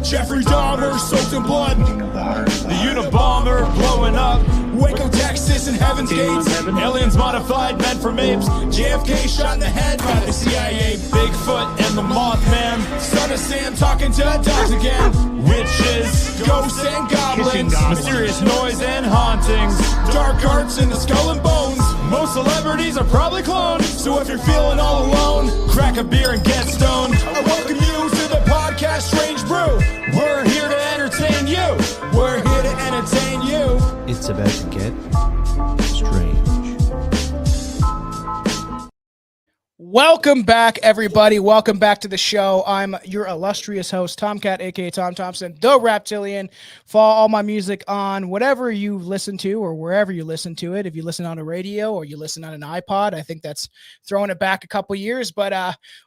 Jeffrey Dahmer soaked in blood. The Unabomber blowing up. Waco, Texas, and Heaven's Gates. Aliens modified, men from apes. JFK shot in the head by the CIA. Bigfoot and the Mothman. Son of Sam talking to dogs again. Witches, ghosts, and goblins. Mysterious noise and hauntings. Dark arts in the skull and bones. Most celebrities are probably cloned. So if you're feeling all alone, crack a beer and get stoned. I welcome you to the podcast Strange Brew. We're here to entertain you. We're here to entertain you. It's about to get strange. Welcome back, everybody. Welcome back to the show. I'm your illustrious host, Tomcat, aka Tom Thompson, the Reptilian. Follow all my music on whatever you listen to or wherever you listen to it. If you listen on a radio or you listen on an iPod, I think that's throwing it back a couple years, but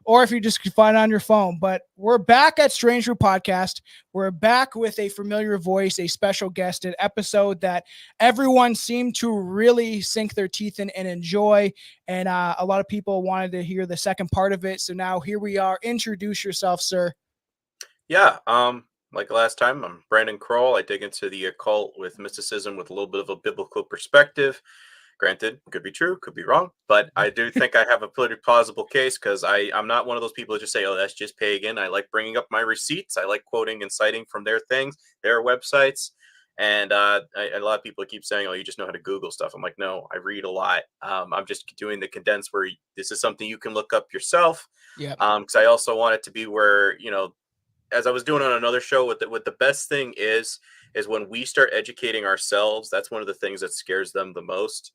or if you just find it on your phone. But we're back at Strange Brew Podcast. We're back with a familiar voice, a special guest, an episode that everyone seemed to really sink their teeth in and enjoy. And a lot of people wanted to hear the second part of it. So now here we are. Introduce yourself, sir. Yeah, like last time, I'm Brandon Kroll. I dig into the occult with mysticism with a little bit of a biblical perspective. Granted, could be true, could be wrong, but I do think I have a pretty plausible case because I'm not one of those people that just say, oh, that's just pagan. I like bringing up my receipts. I like quoting and citing from their things, their websites. And a lot of people keep saying, oh, you just know how to Google stuff. I'm like, no, I read a lot. I'm just doing the condensed where this is something you can look up yourself. Yeah. Because I also want it to be where, you know, as I was doing on another show, what the best thing is when we start educating ourselves, that's one of the things that scares them the most.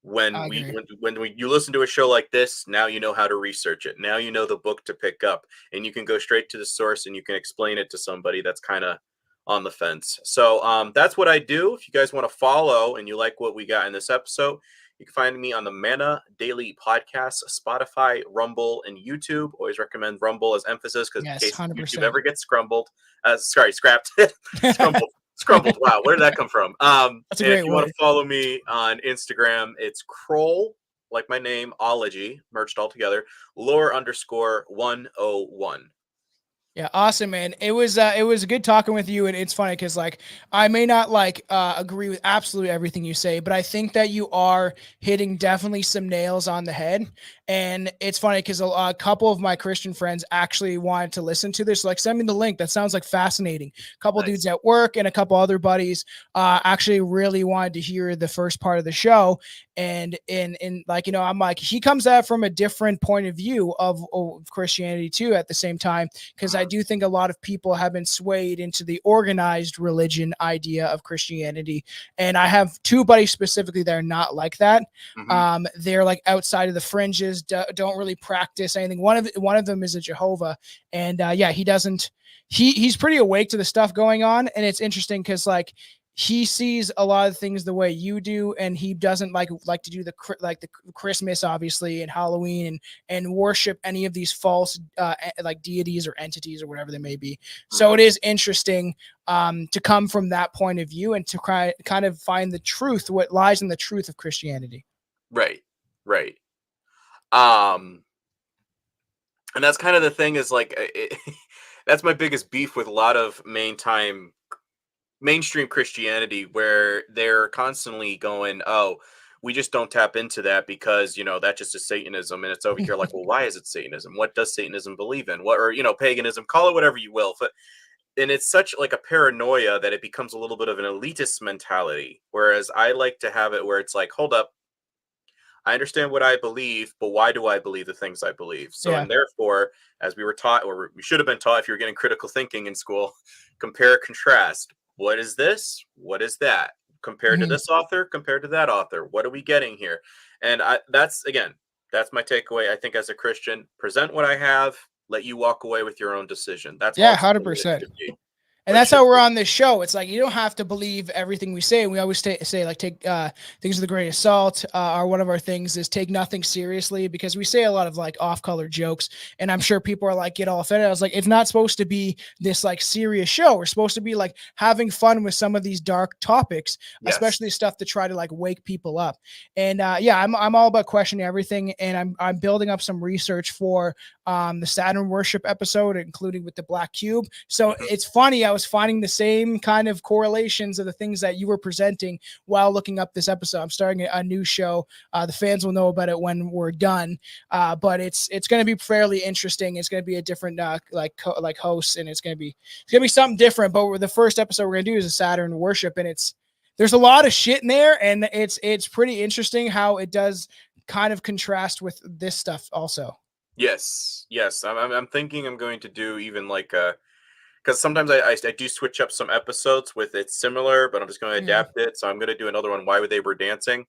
When you listen to a show like this, now you know how to research it. Now you know the book to pick up, and you can go straight to the source and you can explain it to somebody that's kind of on the fence. So that's what I do. If you guys want to follow and you like what we got in this episode, you can find me on the Mana Daily Podcast, Spotify, Rumble, and YouTube. Always recommend Rumble as emphasis because in case 100%. YouTube ever gets scrapped. Scrumbled. Wow, where did that come from? That's a great if you want to follow me on Instagram, it's Kroll, like my name, ology, merged all together, lore_101. Yeah, awesome, man. It was good talking with you, and it's funny because like I may not agree with absolutely everything you say, but I think that you are hitting definitely some nails on the head. And it's funny because a couple of my Christian friends actually wanted to listen to this. Like, send me the link. That sounds like fascinating. A couple nice. Dudes at work and a couple other buddies actually really wanted to hear the first part of the show. And like, you know, I'm like, he comes at it from a different point of view of Christianity too at the same time, because I do think a lot of people have been swayed into the organized religion idea of Christianity. And I have two buddies specifically that are not like that. Mm-hmm. They're like outside of the fringes, don't really practice anything. One of them is a Jehovah. And he's pretty awake to the stuff going on. And it's interesting because like, he sees a lot of things the way you do, and he doesn't like to do the Christmas, obviously, and Halloween and worship any of these false like deities or entities or whatever they may be. So it is interesting to come from that point of view and to kind of find the truth, what lies in the truth of Christianity. Right. And that's kind of the thing is like, that's my biggest beef with a lot of mainstream Christianity, where they're constantly going, oh, we just don't tap into that because, you know, that just is Satanism. And it's over here like, well, why is it Satanism? What does Satanism believe in? What, or, you know, paganism, call it whatever you will. And it's such like a paranoia that it becomes a little bit of an elitist mentality. Whereas I like to have it where it's like, hold up, I understand what I believe, but why do I believe the things I believe? So, and therefore, as we were taught, or we should have been taught if you were getting critical thinking in school, compare, contrast. What is this? What is that? Compared to this author, compared to that author. What are we getting here? And that's my takeaway. I think as a Christian, present what I have, let you walk away with your own decision. That's 100%. And that's how we're on this show. It's like, you don't have to believe everything we say. And we always say like, take things with a grain of salt. Or one of our things is take nothing seriously, because we say a lot of like off-color jokes. And I'm sure people are like, get all offended. I was like, it's not supposed to be this like serious show. We're supposed to be like having fun with some of these dark topics, especially stuff to try to like wake people up. And I'm all about questioning everything. And I'm building up some research for the Saturn worship episode, including with the black cube. So it's funny. I was finding the same kind of correlations of the things that you were presenting while looking up this episode. I'm starting a new show. The fans will know about it when we're done. But it's going to be fairly interesting. It's going to be a different like hosts, and it's going to be something different. But the first episode we're going to do is a Saturn worship, and there's a lot of shit in there, and it's pretty interesting how it does kind of contrast with this stuff also. Yes. I'm thinking I'm going to do even like because sometimes I do switch up some episodes with it's similar, but I'm just going to adapt it. So I'm going to do another one, Why They Were Dancing,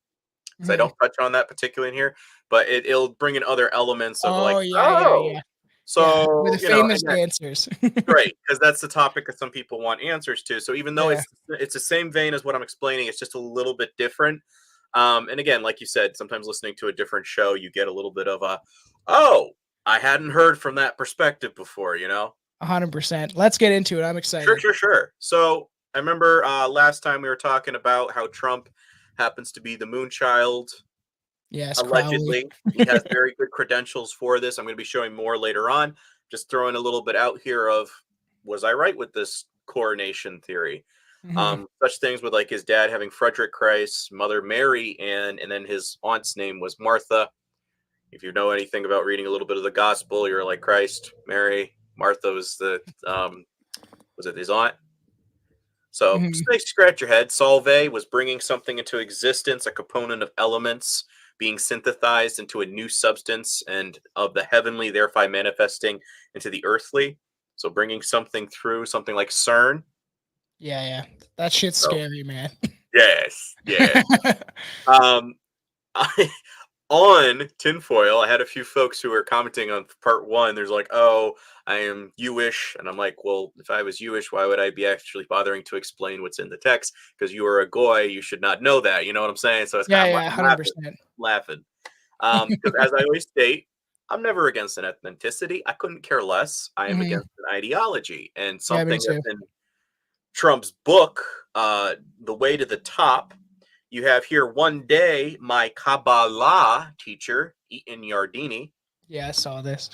because I don't touch on that particularly in here, but it'll bring in other elements of yeah. So with the famous dancers. Right, because that's the topic that some people want answers to. So even though it's the same vein as what I'm explaining, it's just a little bit different. And again, like you said, sometimes listening to a different show, you get a little bit of I hadn't heard from that perspective before, 100%. Let's get into it. I'm excited. Sure. So I remember last time we were talking about how Trump happens to be the moonchild. Yes, allegedly. He has very good credentials for this. I'm going to be showing more later on. Just throwing a little bit out here of, was I right with this coronation theory? Such things with like his dad having Frederick Christ, mother Mary, and then his aunt's name was Martha. If you know anything about reading a little bit of the gospel, you're like Christ, Mary, Martha was the was it his aunt? So just makes you scratch your head. Solve was bringing something into existence, a component of elements being synthesized into a new substance, and of the heavenly thereby manifesting into the earthly. So bringing something through, something like CERN. Yeah. That shit's scary, man. Yes. On tinfoil, I had a few folks who were commenting on part 1. There's like, I am Jewish. And I'm like, well, if I was Jewish, why would I be actually bothering to explain what's in the text? Because you are a goy, you should not know that. You know what I'm saying? So it's kind of 100%. laughing. Because as I always state, I'm never against an ethnicity. I couldn't care less. I am against an ideology. And something that's in Trump's book, The Way to the Top, you have here, one day, my Kabbalah teacher, Eaton Yardini. Yeah, I saw this.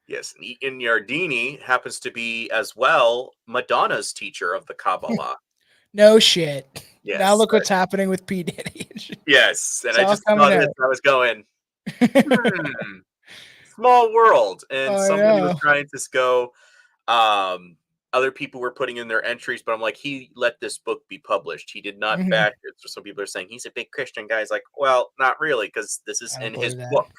Yes, Eaton Yardini happens to be, as well, Madonna's teacher of the Kabbalah. No shit. Yes. Now look what's happening with P. Diddy. Yes, and I just saw this, I was going, small world. And somebody was trying to go, other people were putting in their entries, but I'm like, he let this book be published. He did not bash it. So some people are saying he's a big Christian guy. He's like, well, not really, because this is in his book,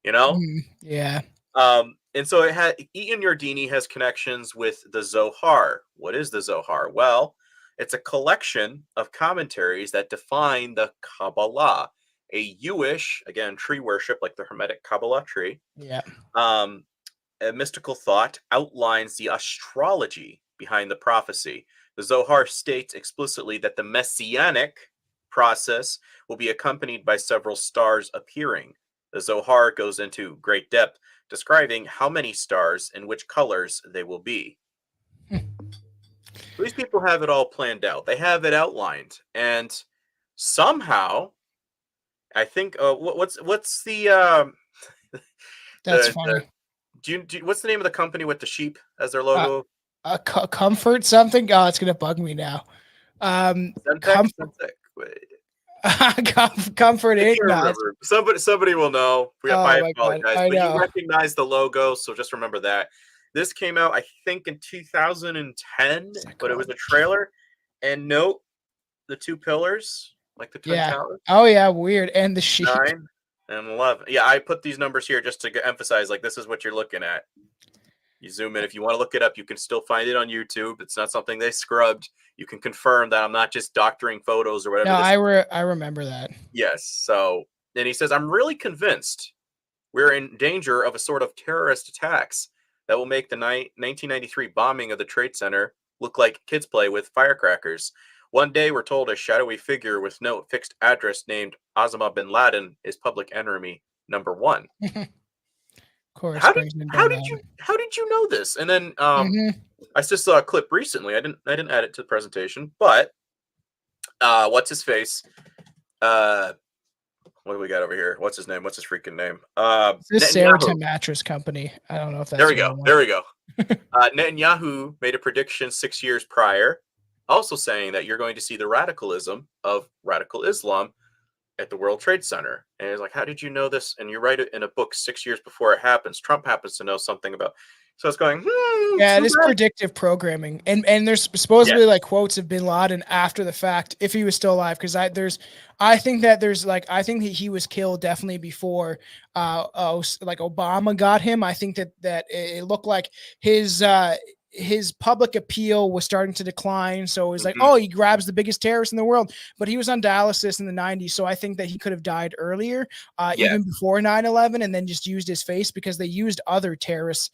Yeah. And so Eaton Yardini has connections with the Zohar. What is the Zohar? Well, it's a collection of commentaries that define the Kabbalah, a Jewish, again, tree worship, like the Hermetic Kabbalah tree. Yeah. A mystical thought outlines the astrology behind the prophecy. The Zohar states explicitly that the messianic process will be accompanied by several stars appearing. The Zohar goes into great depth describing how many stars and which colors they will be. These people have it all planned out. They have it outlined, and somehow, I think, what's the That's funny. What's the name of the company with the sheep as their logo? Comfort something. Oh, it's gonna bug me now. Comfort Inc. Somebody will know. I apologize, but you recognize the logo, so just remember that. This came out, I think, in 2010, but it was a trailer. And note the 2 pillars, like the Twin Towers. Oh yeah, weird. And the sheep. 9 and 11. Yeah, I put these numbers here just to emphasize, like, this is what you're looking at. You zoom in. If you want to look it up, you can still find it on YouTube. It's not something they scrubbed. You can confirm that I'm not just doctoring photos or whatever. No, I remember that. Yes. So, and he says, I'm really convinced we're in danger of a sort of terrorist attacks that will make the 1993 bombing of the Trade Center look like kids play with firecrackers. One day, we're told a shadowy figure with no fixed address named Osama bin Laden is public enemy number 1. Of course. How did you know this? And then I just saw a clip recently. I didn't add it to the presentation, but what's his face? what do we got over here? What's his name? What's his freaking name? This Netanyahu. Saturn mattress company. I don't know if that's There we what I go. want. There we go. Netanyahu made a prediction 6 years prior, also saying that you're going to see the radicalism of radical Islam at the World Trade Center. And he's like, how did you know this? And you write it in a book 6 years before it happens. Trump happens to know something about. So it's going, Yeah, it too is bad. predictive programming, and there's supposedly like quotes of Bin Laden after the fact, if he was still alive, because I think that he was killed definitely before like Obama got him. I think that it looked like his public appeal was starting to decline. So it was like, oh, he grabs the biggest terrorist in the world, but he was on dialysis in the 90s. So I think that he could have died earlier, even before 9/11, and then just used his face, because they used other terrorists,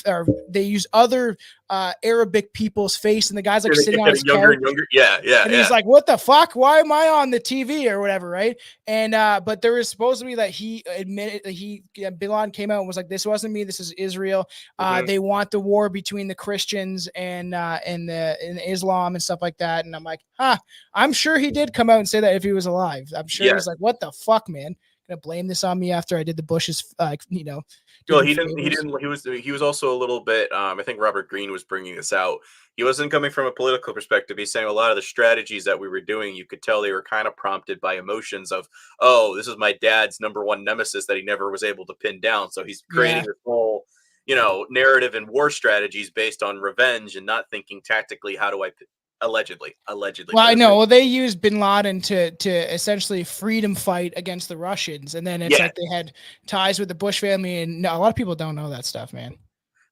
or they used other Arabic people's face, and the guy's like sitting on his couch. And younger. Yeah. And he's like, what the fuck? Why am I on the TV or whatever, right? And but there was supposed to be that he admitted that Bin Laden came out and was like, this wasn't me, this is Israel. They want the war between the Christians and Islam and stuff like that. And I'm like, I'm sure he did come out and say that if he was alive. I'm sure he's like, what the fuck, man? Gonna blame this on me after I did the Bushes, Well, he didn't. He was also a little bit. I think Robert Greene was bringing this out. He wasn't coming from a political perspective. He's saying a lot of the strategies that we were doing, you could tell they were kind of prompted by emotions of, oh, this is my dad's number one nemesis that he never was able to pin down. So he's creating this whole, narrative and war strategies based on revenge and not thinking tactically. How do I allegedly? Well, I know. Well, they used Bin Laden to essentially freedom fight against the Russians, and then it's like they had ties with the Bush family, and a lot of people don't know that stuff, man.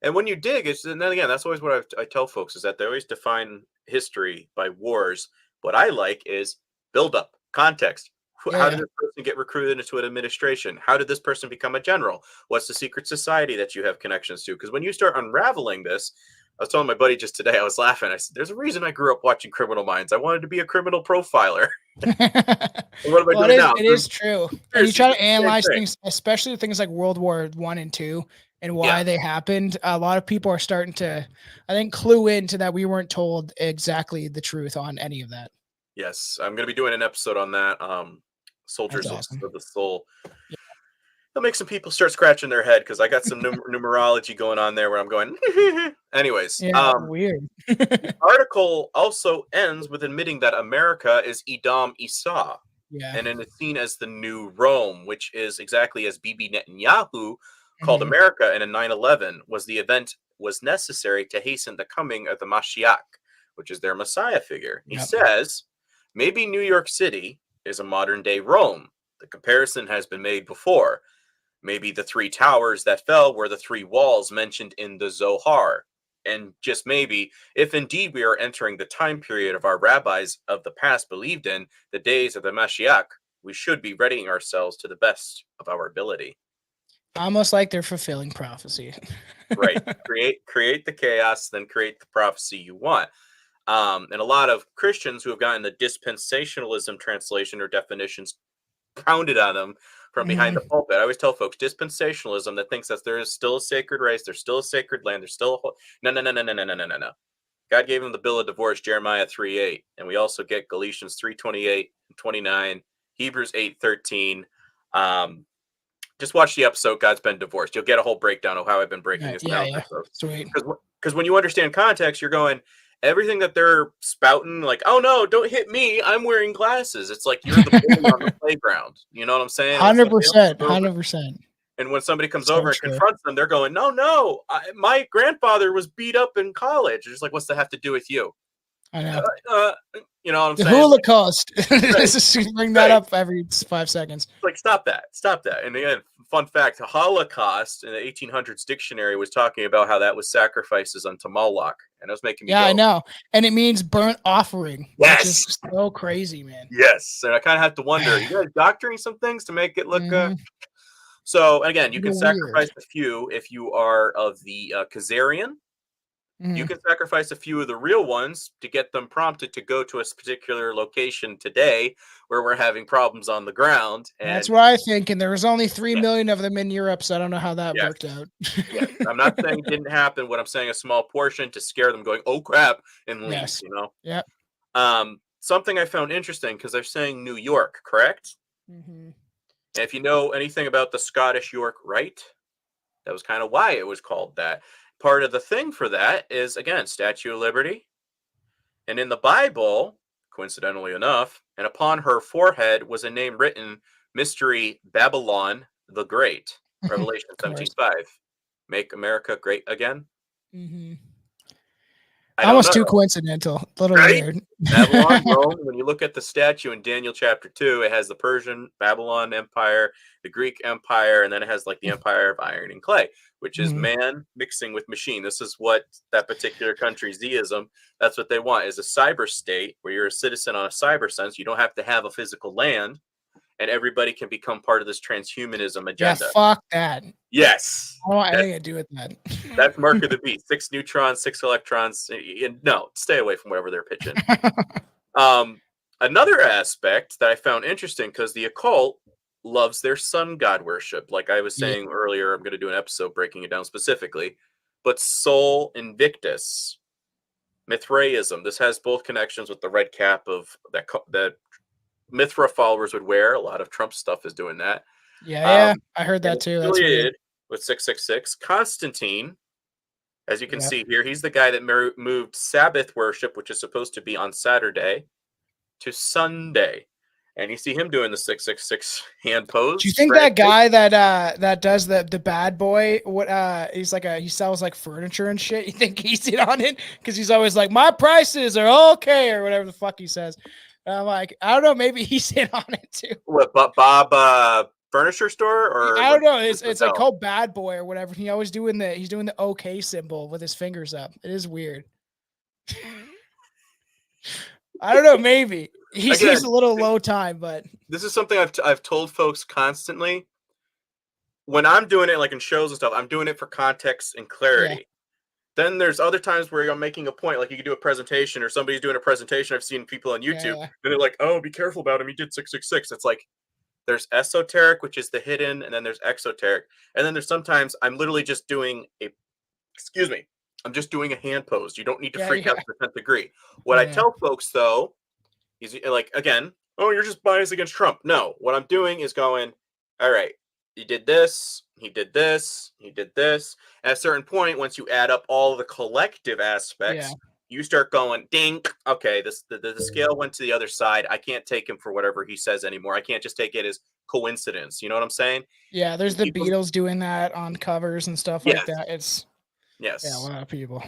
And when you dig, and then again, that's always what I tell folks, is that they always define history by wars. What I like is build up, context. How did this person get recruited into an administration? How did this person become a general? What's the secret society that you have connections to? Because when you start unraveling this, I was telling my buddy just today, I was laughing. I said, there's a reason I grew up watching Criminal Minds. I wanted to be a criminal profiler. What am I doing now? It is true. And you try to analyze things, especially things like World War I and II and why they happened. A lot of people are starting to, I think, clue into that we weren't told exactly the truth on any of that. Yes, I'm going to be doing an episode on that. Soldiers of the Soul. Yeah. It'll make some people start scratching their head, because I got some numerology going on there where I'm going. Anyways, weird. The article also ends with admitting that America is Edom Esau, and then it's seen as the new Rome, which is exactly as Bibi Netanyahu called America. And in 9/11 was necessary to hasten the coming of the Mashiach, which is their Messiah figure. He says, maybe New York City is a modern day Rome. The comparison has been made before. Maybe the 3 towers that fell were the 3 walls mentioned in the Zohar. And just maybe, if indeed we are entering the time period of our rabbis of the past believed in, the days of the Mashiach, we should be readying ourselves to the best of our ability. Almost like they're fulfilling prophecy. Right. Create the chaos, then create the prophecy you want. And a lot of Christians who have gotten the dispensationalism translation or definitions pounded on them from behind the pulpit. I always tell folks, dispensationalism that thinks that there is still a sacred race, there's still a sacred land, there's still no. God gave them the bill of divorce, Jeremiah 3:8, and we also get Galatians 3:28 and 29, Hebrews 8:13. Just watch the episode, God's Been Divorced. You'll get a whole breakdown of how I've been breaking this down. Sweet. Because when you understand context, you're going, everything that they're spouting, like, oh no, don't hit me, I'm wearing glasses. It's like you're the bully on the playground. You know what I'm saying? 100%. And when somebody comes over and confronts them, they're going, no, my grandfather was beat up in college. It's like, what's that have to do with you? I know. You know what I'm the saying? Holocaust. Just bring that up every 5 seconds. Like, stop that. And again, fun fact, the Holocaust in the 1800s dictionary was talking about how that was sacrifices unto Moloch. And it was making me go, I know. And it means burnt offering. Yes. Which is so crazy, man. Yes. And I kind of have to wonder, you guys doctoring some things to make it look So again, you can sacrifice a few if you are of the Khazarian. You can sacrifice a few of the real ones to get them prompted to go to a particular location today where we're having problems on the ground. And that's what I think. And there was only 3 million of them in Europe, so I don't know how that worked out. I'm not saying it didn't happen. What I'm saying, a small portion to scare them going, oh crap, and leave, you know? Yep. Something I found interesting, because they're saying New York, correct? And if you know anything about the Scottish York Rite, that was kind of why it was called that. Part of the thing for that is, again, Statue of Liberty. And in the Bible, coincidentally enough, and upon her forehead was a name written, Mystery Babylon the Great. Revelation Of course. 17:5. Make America great again. Mm-hmm. I don't Almost too know. coincidental. A little Right? weird. Babylon, Rome. When you look at the statue in Daniel chapter 2, it has the Persian Babylon Empire, the Greek Empire, and then it has like the Empire of Iron and Clay, which is Mhm. man mixing with machine. This is what that particular country, Zionism, that's what they want, is a cyber state where you're a citizen on a cyber sense. You don't have to have a physical land, and everybody can become part of this transhumanism Yeah, agenda. fuck that. Yes. I don't want anything to do with that. That's Mark of the Beast. 6 neutrons, 6 electrons. No, stay away from whatever they're pitching. Another aspect that I found interesting, because the occult loves their sun god worship. Like I was saying earlier, I'm going to do an episode breaking it down specifically. But Sol Invictus, Mithraism. This has both connections with the red cap of that Mithra followers would wear. A lot of Trump stuff is doing that. Yeah, I heard that too. That's weird. Affiliated with 666. Constantine, as you can see here, he's the guy that moved Sabbath worship, which is supposed to be on Saturday, to Sunday. And you see him doing the 666 hand pose. Do you think that guy that does the bad boy, he sells like furniture and shit? You think he's in on it? Because he's always like, my prices are okay, or whatever the fuck he says. And I'm like, I don't know, maybe he's in on it too. What, Bob furniture store, or I don't know. It's like called Bad Boy or whatever. He's doing the OK symbol with his fingers up. It is weird. I don't know. Maybe he's a little low time, but this is something I've told folks constantly. When I'm doing it, like in shows and stuff, I'm doing it for context and clarity. Yeah. Then there's other times where I'm making a point, like you could do a presentation or somebody's doing a presentation. I've seen people on YouTube, and they're like, "Oh, be careful about him. He did 666." It's like there's esoteric, which is the hidden, and then there's exoteric, and then there's sometimes I'm literally just doing I'm just doing a hand pose. You don't need to freak out to the 10th degree. What I tell folks, though, is like, again, oh, you're just biased against Trump. No, what I'm doing is going, all right, he did this, he did this, he did this. At a certain point, once you add up all the collective aspects, you start going, ding, okay, the scale went to the other side. I can't take him for whatever he says anymore. I can't just take it as coincidence. You know what I'm saying? Yeah, there's the Beatles doing that on covers and stuff like that. It's yeah, a lot of people.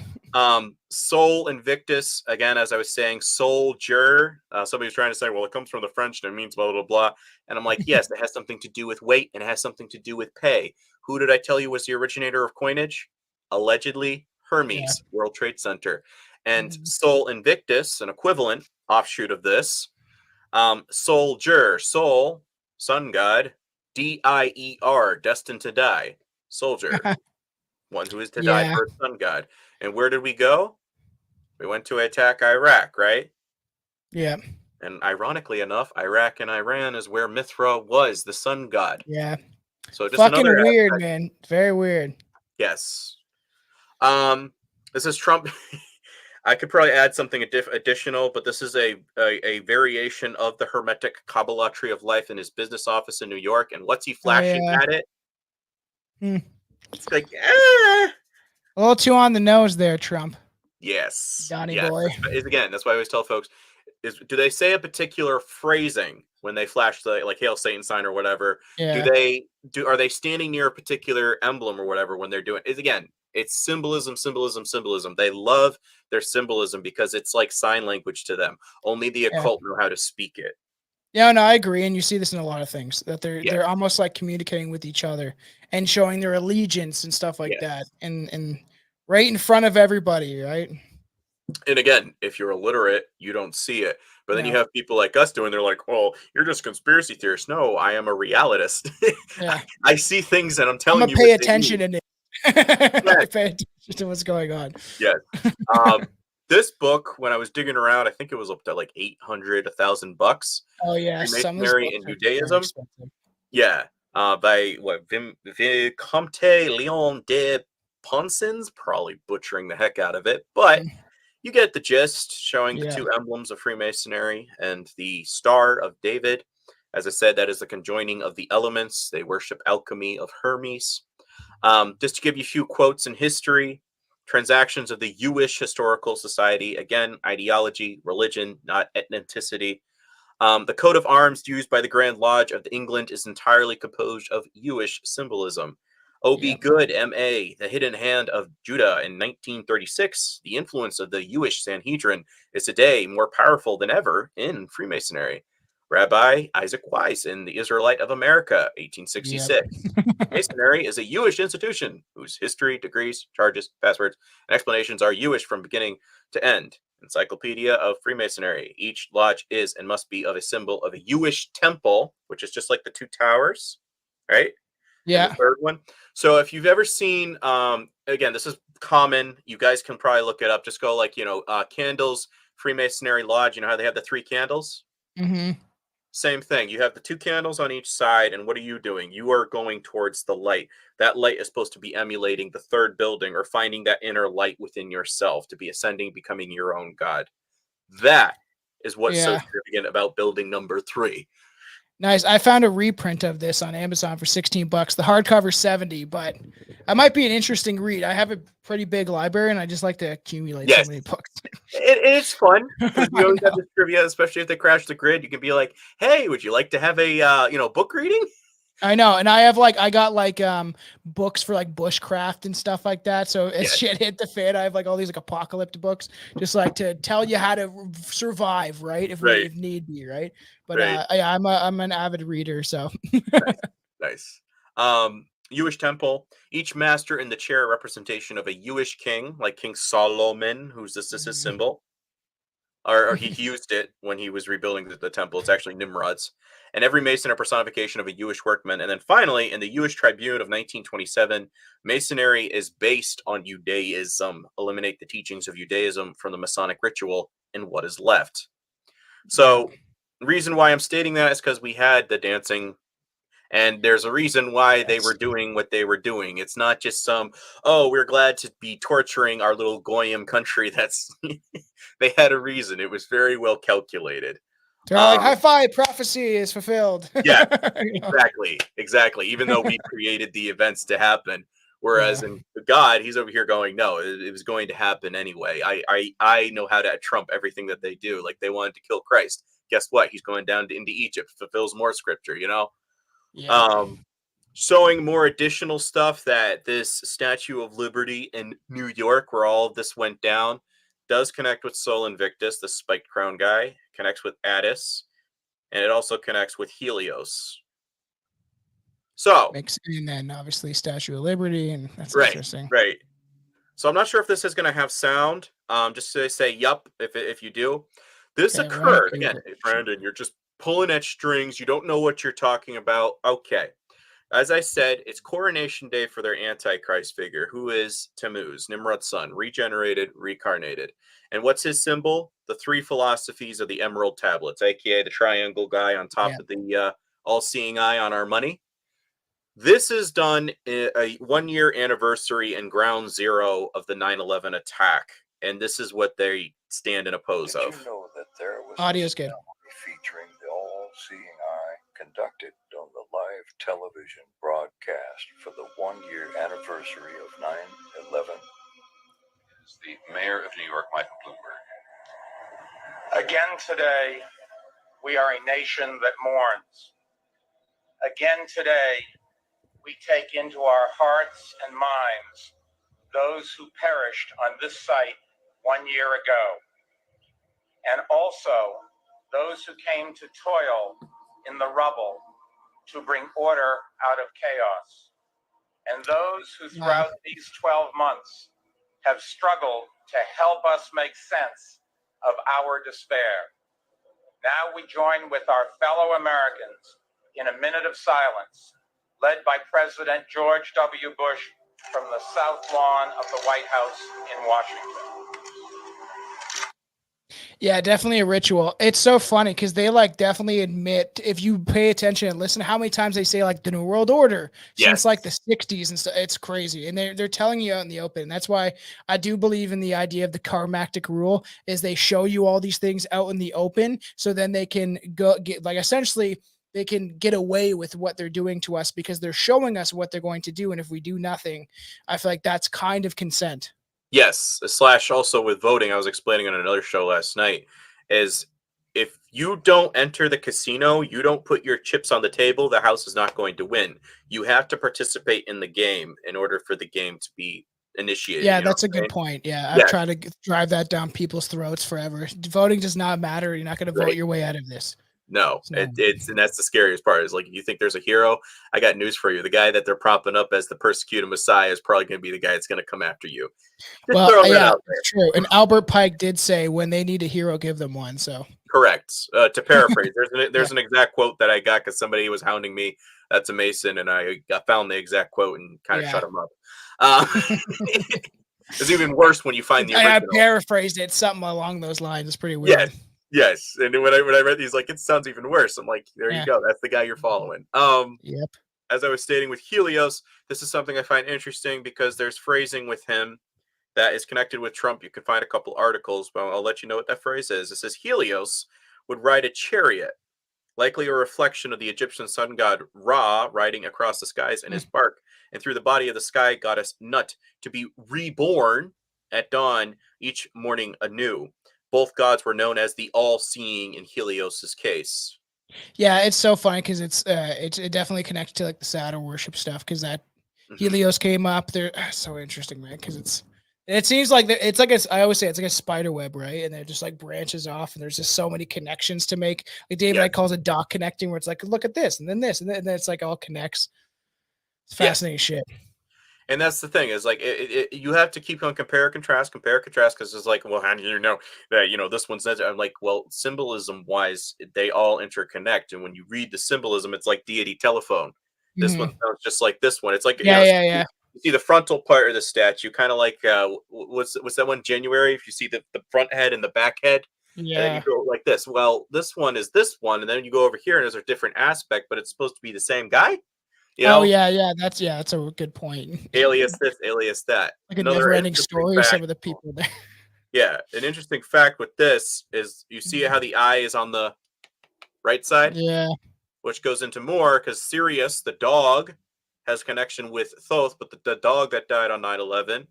Sol Invictus, again, as I was saying, soldier. Somebody was trying to say, well, it comes from the French and it means blah, blah, blah. And I'm like, yes, it has something to do with weight and it has something to do with pay. Who did I tell you was the originator of coinage? Allegedly, Hermes, World Trade Center. And Sol Invictus, an equivalent offshoot of this. Soldier, Sol, sun god, D-I-E-R, destined to die. Soldier. One who is to die for a sun god. And where did we go? We went to attack Iraq, right? Yeah. And ironically enough, Iraq and Iran is where Mithra was, the sun god. Yeah. So just fucking another weird, aspect. man. Very weird. Yes. This is Trump. I could probably add something additional, but this is a variation of the Hermetic Kabbalah tree of life in his business office in New York. And what's he flashing at it? It's like, a little too on the nose there, Trump. Yes. Donnie boy. Again, that's why I always tell folks, do they say a particular phrasing when they flash the like Hail Satan sign or whatever? Yeah. Are they standing near a particular emblem or whatever when they're doing it? Again, it's symbolism. They love their symbolism because it's like sign language to them. Only the occult know how to speak it. Yeah, no, I agree, and you see this in a lot of things that they're almost like communicating with each other and showing their allegiance and stuff like that, and right in front of everybody, right? And again, if you're illiterate, you don't see it. But then you have people like us doing. They're like, "Well, you're just conspiracy theorists." No, I am a realitist. I see things, and I'm telling you. Pay attention in it. I pay attention to what's going on. Yes. This book, when I was digging around, I think it was up to like $800, $1,000. Oh yeah, Freemasonry and Judaism. Yeah, by Vicomte Leon de Ponsens, probably butchering the heck out of it, but you get the gist. Showing the two emblems of Freemasonry and the Star of David, As I said, that is the conjoining of the elements. They worship alchemy of Hermes. Just to give you a few quotes in history, transactions of the Jewish Historical Society, again, ideology, religion, not ethnicity. The coat of arms used by the Grand Lodge of England is entirely composed of Jewish symbolism. O.B. Yep. Good, M.A., The Hidden Hand of Judah in 1936. The influence of the Jewish Sanhedrin is today more powerful than ever in Freemasonry. Rabbi Isaac Wise in The Israelite of America, 1866. Masonry is a Jewish institution whose history, degrees, charges, passwords, and explanations are Jewish from beginning to end. Encyclopedia of Freemasonry. Each lodge is and must be of a symbol of a Jewish temple, which is just like the two towers, right? Yeah. And the third one. So if you've ever seen, again, this is common. You guys can probably look it up. Just go like, candles, Freemasonry Lodge. You know how they have the 3 candles? Mm-hmm. Same thing. You have the 2 candles on each side, and what are you doing? You are going towards the light. That light is supposed to be emulating the 3rd building or finding that inner light within yourself to be ascending, becoming your own God. That is what's so significant about building number 3. Nice. I found a reprint of this on Amazon for $16. The hardcover 70, but it might be an interesting read. I have a pretty big library, and I just like to accumulate so many books. It's fun because you always have this trivia, especially if they crash the grid. You can be like, "Hey, would you like to have a book reading?" I know, and I got books for like bushcraft and stuff like that. So as shit hit the fan, I have like all these like apocalyptic books, just like to tell you how to survive, right? If need be, right? But I'm an avid reader, so nice. Jewish temple. Each master in the chair a representation of a Jewish king, like King Solomon, who's this is his symbol. Or he used it when he was rebuilding the temple. It's actually Nimrod's. And every Mason a personification of a Jewish workman. And then finally, in the Jewish Tribune of 1927, Masonry is based on Judaism. Eliminate the teachings of Judaism from the Masonic ritual and what is left. So the reason why I'm stating that is because we had the dancing, and there's a reason why they were doing what they were doing. It's not just we're glad to be torturing our little Goyim country. That's they had a reason. It was very well calculated. They're like, high five, prophecy is fulfilled. Yeah, exactly. Even though we created the events to happen. Whereas in God, he's over here going, no, it was going to happen anyway. I know how to trump everything that they do. Like they wanted to kill Christ. Guess what? He's going down into Egypt, fulfills more scripture, showing more additional stuff that this Statue of Liberty in New York, where all of this went down, does connect with Sol Invictus, the spiked crown guy, connects with Attis, and it also connects with Helios. So, and then obviously Statue of Liberty, and that's interesting. Right. So I'm not sure if this is going to have sound. Just to say, yup, if you do. This occurred, again, Brandon, you're just pulling at strings. You don't know what you're talking about. Okay. As I said, it's coronation day for their Antichrist figure, who is Tammuz, Nimrod's son, regenerated, reincarnated. And what's his symbol? The 3 philosophies of the Emerald Tablets, aka the triangle guy on top of the all-seeing eye on our money. This is done a 1-year anniversary and ground zero of the 9/11 attack. And this is what they stand in oppose of. Did you know that there was audio's good featuring the all-seeing eye conducted on the live television broadcast for the 1-year anniversary of 9/11? The mayor of New York, Michael Bloomberg. Again today, we are a nation that mourns. Again today, we take into our hearts and minds those who perished on this site 1 year ago, and also those who came to toil in the rubble to bring order out of chaos, and those who throughout these 12 months have struggled to help us make sense of our despair. Now we join with our fellow Americans in a minute of silence, led by President George W. Bush from the South Lawn of the White House in Washington. Yeah, definitely a ritual. It's so funny because they definitely admit, if you pay attention and listen, how many times they say the New World Order since the 60s and stuff. It's crazy. And they're telling you out in the open. And that's why I do believe in the idea of the karmactic rule is they show you all these things out in the open. So then they can go get essentially they can get away with what they're doing to us because they're showing us what they're going to do. And if we do nothing, I feel like that's kind of consent. Yes, slash also with voting, I was explaining on another show last night, is if you don't enter the casino, you don't put your chips on the table, the house is not going to win. You have to participate in the game in order for the game to be initiated. Yeah, you know that's a what I'm good point. Yeah, I've Yeah. tried to drive that down people's throats forever. Voting does not matter. You're not going to vote Right. your way out of this. No, So- it's and that's the scariest part. Is like, if you think there's a hero, I got news for you. The guy that they're propping up as the persecuted Messiah is probably going to be the guy that's going to come after you. Just Well, throwing that yeah, out there. it's true. And Albert Pike did say, "When they need a hero, give them one." So Correct. To paraphrase, there's an exact quote that I got because somebody was hounding me. That's a Mason, and I found the exact quote and kind of shut him up. It's even worse when you find the original. I paraphrased it, something along those lines. It's pretty weird. Yes. And when I read these, like, it sounds even worse. I'm like, there you go. That's the guy you're following. Yep. As I was stating with Helios, this is something I find interesting because there's phrasing with him that is connected with Trump. You can find a couple articles, but I'll let you know what that phrase is. It says Helios would ride a chariot, likely a reflection of the Egyptian sun god Ra riding across the skies in his bark, and through the body of the sky goddess Nut, to be reborn at dawn each morning anew. Both gods were known as the all-seeing in Helios's case. Yeah, it's so funny because it definitely connects to like the Saturn worship stuff because that Helios came up there. So interesting, man. Because it seems like it's like I always say it's like a spider web, right? And it just like branches off, and there's just so many connections to make. Like David, I calls it dot connecting, where it's like look at this, and then this, and then it's like all connects. It's fascinating shit. And that's the thing is like you have to keep on compare contrast because it's like, well, how do you know that this one's that? I'm like, well, symbolism wise, they all interconnect, and when you read the symbolism, it's like deity telephone. This one sounds just like this one. It's like yeah. You see the frontal part of the statue, kind of like what's that one, January? If you see the front head and the back head, and then you go like this. Well, this one is this one, and then you go over here, and there's a different aspect, but it's supposed to be the same guy. Oh yeah, that's a good point. Alias this, alias that. Like a never-ending story. Some of the people there. Yeah, an interesting fact with this is you see how the eye is on the right side. Yeah, which goes into more because Sirius, the dog, has connection with Thoth, but the dog that died on 9/11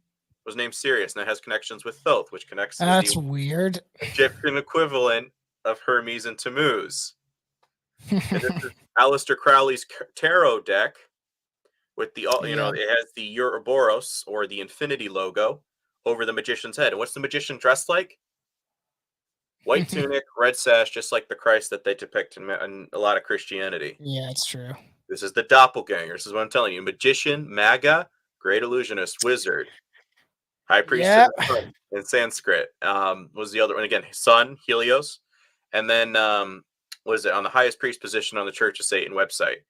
was named Sirius, and it has connections with Thoth, which connects. That's weird. Egyptian equivalent of Hermes and Tammuz. And this is Aleister Crowley's tarot deck with the it has the Ouroboros or the infinity logo over the magician's head. And what's the magician dressed like? White tunic, red sash, just like the Christ that they depict in a lot of Christianity. Yeah, it's true. This is the doppelganger. This is what I'm telling you. Magician, maga, great illusionist, wizard, high priest in Sanskrit. Was the other one again? Sun, Helios, and then was it on the highest priest position on the Church of Satan website?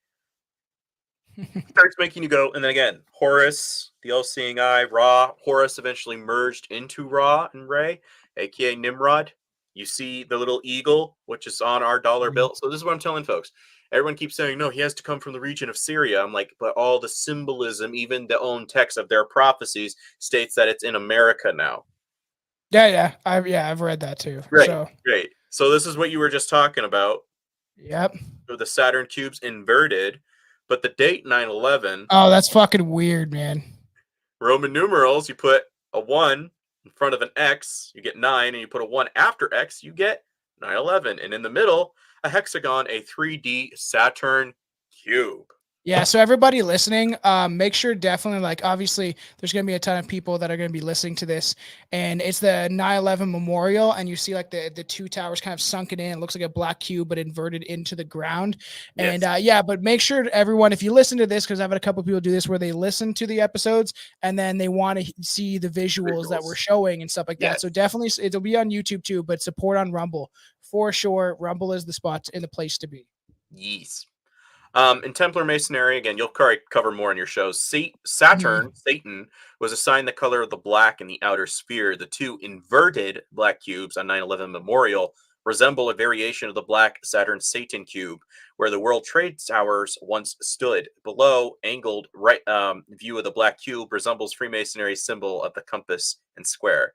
Starts making you go, and then again, Horus, the all-seeing eye, Ra. Horus eventually merged into Ra and Re, aka Nimrod. You see the little eagle, which is on our dollar bill. So this is what I'm telling folks. Everyone keeps saying, no, he has to come from the region of Syria. I'm like, but all the symbolism, even the own text of their prophecies, states that it's in America now. Yeah. I've read that too. Right. So. Great. So this is what you were just talking about. Yep. So the Saturn cubes inverted, but the date 9/11. Oh, that's fucking weird, man. Roman numerals, you put a 1 in front of an X, you get 9, and you put a 1 after X, you get 9/11. And in the middle, a hexagon, a 3D Saturn cube. Yeah, so everybody listening, make sure definitely, like, obviously, there's going to be a ton of people that are going to be listening to this, and it's the 9/11 memorial, and you see, like, the two towers kind of sunken in. It looks like a black cube, but inverted into the ground. Yes. And, but make sure everyone, if you listen to this, because I've had a couple people do this where they listen to the episodes, and then they want to see the visuals that we're showing and stuff like that. So definitely, it'll be on YouTube, too, but support on Rumble. For sure, Rumble is the spot and the place to be. Yes. In Templar Masonry, again, you'll cover more in your shows. Saturn, Satan, was assigned the color of the black in the outer sphere. The two inverted black cubes on 9/11 Memorial resemble a variation of the black Saturn-Satan cube, where the World Trade Towers once stood. Below, angled right view of the black cube resembles Freemasonry's symbol of the compass and square.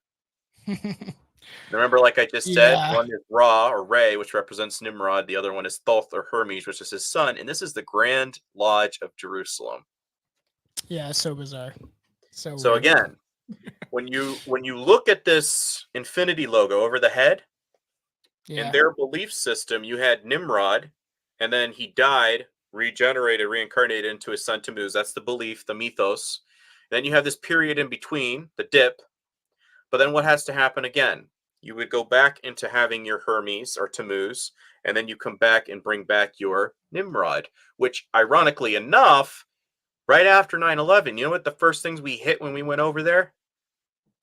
Remember, like I just said, Yeah. one is Ra or Re, which represents Nimrod. The other one is Thoth or Hermes, which is his son. And this is the Grand Lodge of Jerusalem. Yeah, so bizarre. So So weird. again, when you look at this infinity logo over the head, in Yeah. their belief system, you had Nimrod, and then he died, regenerated, reincarnated into his son Tammuz. That's the belief, the mythos. Then you have this period in between, the dip. But then what has to happen again? You would go back into having your Hermes or Tammuz, and then you come back and bring back your Nimrod, which, ironically enough, right after 9/11, you know what the first things we hit when we went over there?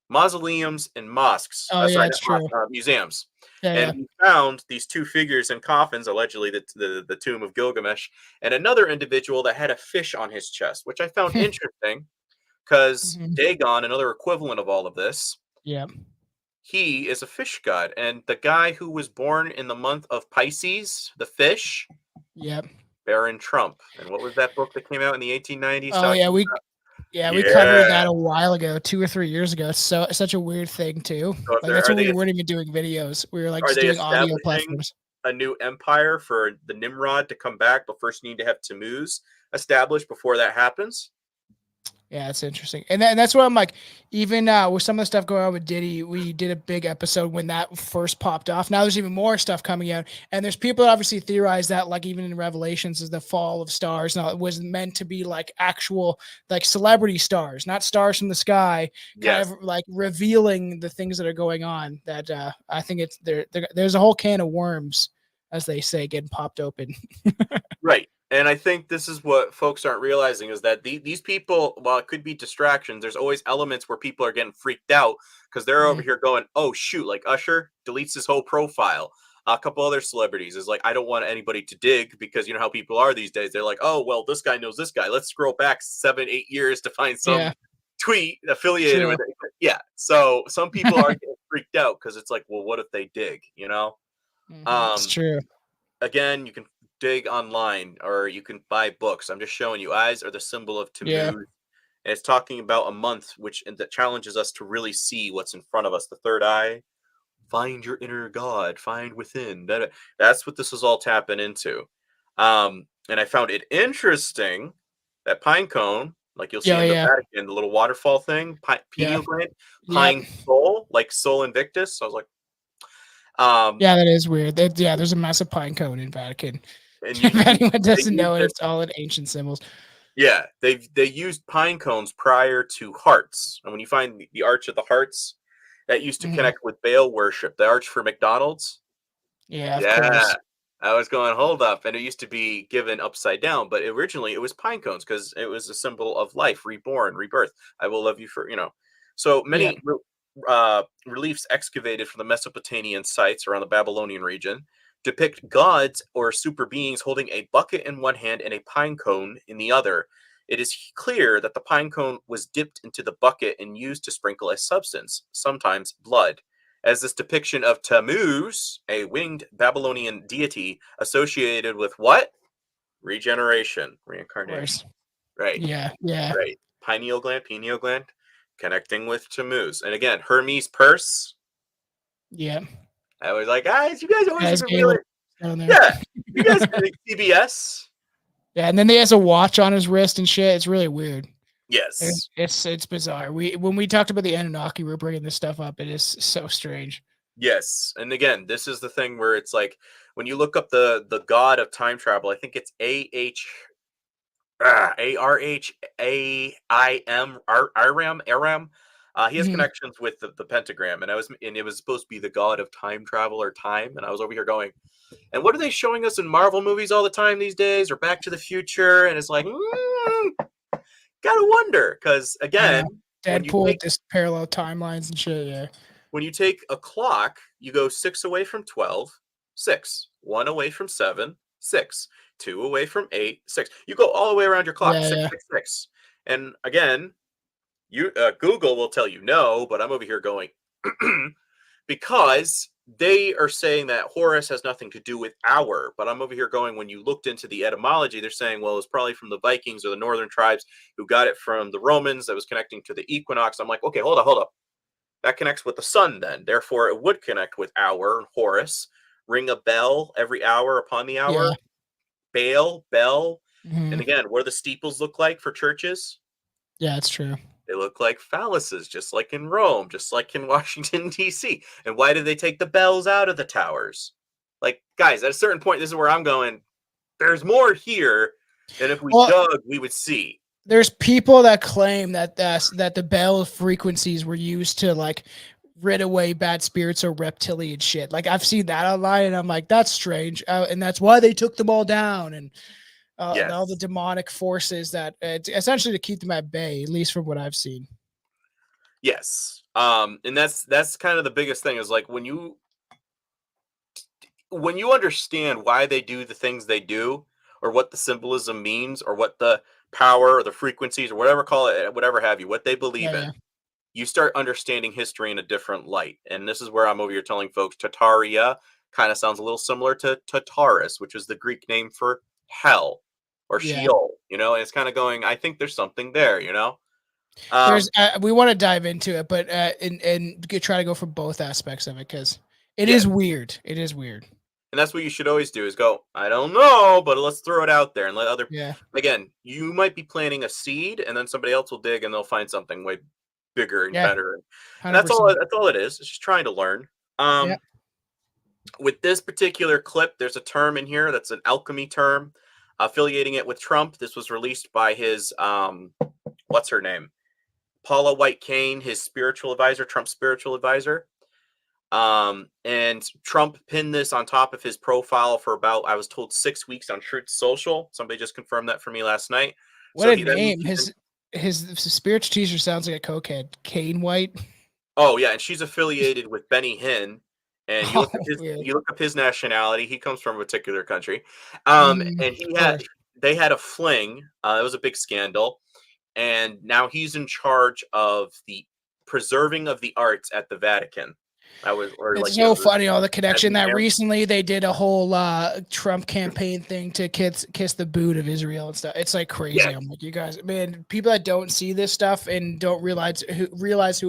Mausoleums and mosques. Oh yeah, Sorry, it's not mosques, true. museums. Yeah, And yeah. we found these two figures in coffins, allegedly the tomb of Gilgamesh, and another individual that had a fish on his chest, which I found interesting because Mhm. Dagon, another equivalent of all of this, Yeah. he is a fish god. And the guy who was born in the month of Pisces, the fish, Yep. Baron Trump. And what was that book that came out in the 1890s Oh yeah, talking we about? we covered Yeah. that a while ago, 2 or 3 years ago. It's such a weird thing too. So if Like that's are when we they weren't even doing videos. We were like are just they doing audio establishing platforms. a new empire for the Nimrod to come back, but first need to have Tammuz established before that happens? Yeah, it's interesting, and that's what I'm like. Even with some of the stuff going on with Diddy, we did a big episode when that first popped off. Now there's even more stuff coming out, and there's people that obviously theorize that, like even in Revelations, is the fall of stars. Now it was meant to be like actual, like celebrity stars, not stars from the sky, kind Yes. of like revealing the things that are going on. That I think it's there's a whole can of worms, as they say, getting popped open. Right. And I think this is what folks aren't realizing is that these people, while it could be distractions, there's always elements where people are getting freaked out because they're over Mhm. here going, oh, shoot, like Usher deletes his whole profile. A couple other celebrities is like, I don't want anybody to dig because you know how people are these days. They're like, oh, well, this guy knows this guy. Let's scroll back 7, 8 years to find some Yeah, tweet affiliated true. with it. Yeah. So some people are getting freaked out because it's like, well, what if they dig, you know? It's Um, true. Again, you can dig online or you can buy books. I'm just showing you eyes are the symbol of Yeah. Tammuz. And it's talking about a month which and that challenges us to really see what's in front of us. The third eye, find your inner God, find within. That's what this is all tapping into. And I found it interesting that pine cone, like you'll see Yeah, in the yeah, Vatican, the little waterfall thing, yeah. pineal gland, Yep. pine soul, like Sol Invictus. So I was like, um, Yeah, that is weird. Yeah, there's a massive pine cone in Vatican. and If anyone they doesn't use know it, this. it's all in ancient symbols. Yeah, they used pine cones prior to hearts, and when you find the Arch of the Hearts, that used to Mhm. connect with Baal worship. The Arch for McDonald's. Yeah, of Yeah, course. I was going hold up, and it used to be given upside down, but originally it was pine cones because it was a symbol of life, reborn, rebirth. I will love you for So Yeah. many reliefs excavated from the Mesopotamian sites around the Babylonian region depict gods or super beings holding a bucket in one hand and a pine cone in the other. It is clear that the pine cone was dipped into the bucket and used to sprinkle a substance, sometimes blood, as this depiction of Tammuz, a winged Babylonian deity associated with what? Regeneration, Of reincarnation. course. Right, Yeah, yeah, right. Pineal gland, connecting with Tammuz. And again, Hermes' purse. yeah. I was like, guys, you guys always Guys even Gable really, down there. yeah, you guys are like CBS. Yeah, and then he has a watch on his wrist and shit. It's really weird. Yes, It's bizarre. When we talked about the Anunnaki, we were bringing this stuff up. It is so strange. yes. And again, this is the thing where it's like when you look up the god of time travel, I think it's Arham Aram. He has Mhm. connections with the pentagram, and it was supposed to be the god of time travel or time. And I was over here going, and what are they showing us in Marvel movies all the time these days, or Back to the Future? And it's like, gotta wonder, because I know. again, when you Deadpool, take this parallel timelines and shit. Yeah. a clock, you go 6 away from 12, 6, 1 away from 7, 6, 2 away from 8, 6. You go all the way around your clock, Yeah, six, yeah. six, six. And again, you Google will tell you no, but I'm over here going because they are saying that Horus has nothing to do with hour, but I'm over here going when you looked into the etymology, they're saying, well, it's probably from the Vikings or the northern tribes who got it from the Romans that was connecting to the equinox. I'm like, okay, hold up. that connects with the sun then. Therefore, it would connect with hour and Horus. Ring a bell every hour upon the hour. Yeah. Bell. Mhm. And again, what do the steeples look like for churches? Yeah, it's true. They look like phalluses, just like in Rome, just like in Washington, D.C. And why did they take the bells out of the towers? Like, guys, at a certain point, this is where I'm going, there's more here than if we Well, dug, we would see. there's people that claim that that the bell frequencies were used to like rid away bad spirits or reptilian shit. Like I've seen that online, and I'm like, that's strange, and that's why they took them all down, and all the Yes. demonic forces that essentially to keep them at bay, at least from what I've seen. Yes. And that's kind of the biggest thing is like when you understand why they do the things they do, or what the symbolism means, or what the power or the frequencies or whatever call it, whatever have you, what they believe Yeah, in, you start understanding history in a different light. And this is where I'm over here telling folks Tartaria kind of sounds a little similar to Tartarus, which is the Greek name for hell or yeah. Sheol, and it's kind of going, I think there's something there. There's Um, we want to dive into it, but try to go for both aspects of it because it yeah. is weird. It is weird. And that's what you should always do is go, I don't know, but let's throw it out there and let other, Yeah, again, you might be planting a seed and then somebody else will dig and they'll find something way bigger and yeah, better. And 100%. that's all it is. It's just trying to learn. Yeah. With this particular clip, there's a term in here that's an alchemy term, affiliating it with Trump. This was released by his, what's her name? Paula White Kane, his spiritual advisor, Trump's spiritual advisor. And Trump pinned this on top of his profile for about, I was told, 6 weeks on Truth Social. Somebody just confirmed that for me last night. What So a that means name! His spiritual teacher sounds like a cokehead. Kane White. oh yeah, and she's affiliated with Benny Hinn. And you Oh, look up weird. his nationality. He comes from a particular country. And Of course. they had a fling. It was a big scandal. And now he's in charge of the preserving of the arts at the Vatican. It's so funny, all the the connection that museum. recently they did a whole Trump campaign thing to kiss the boot of Israel and stuff. It's like crazy. Yes. I'm like, you guys, man, people that don't see this stuff and don't realize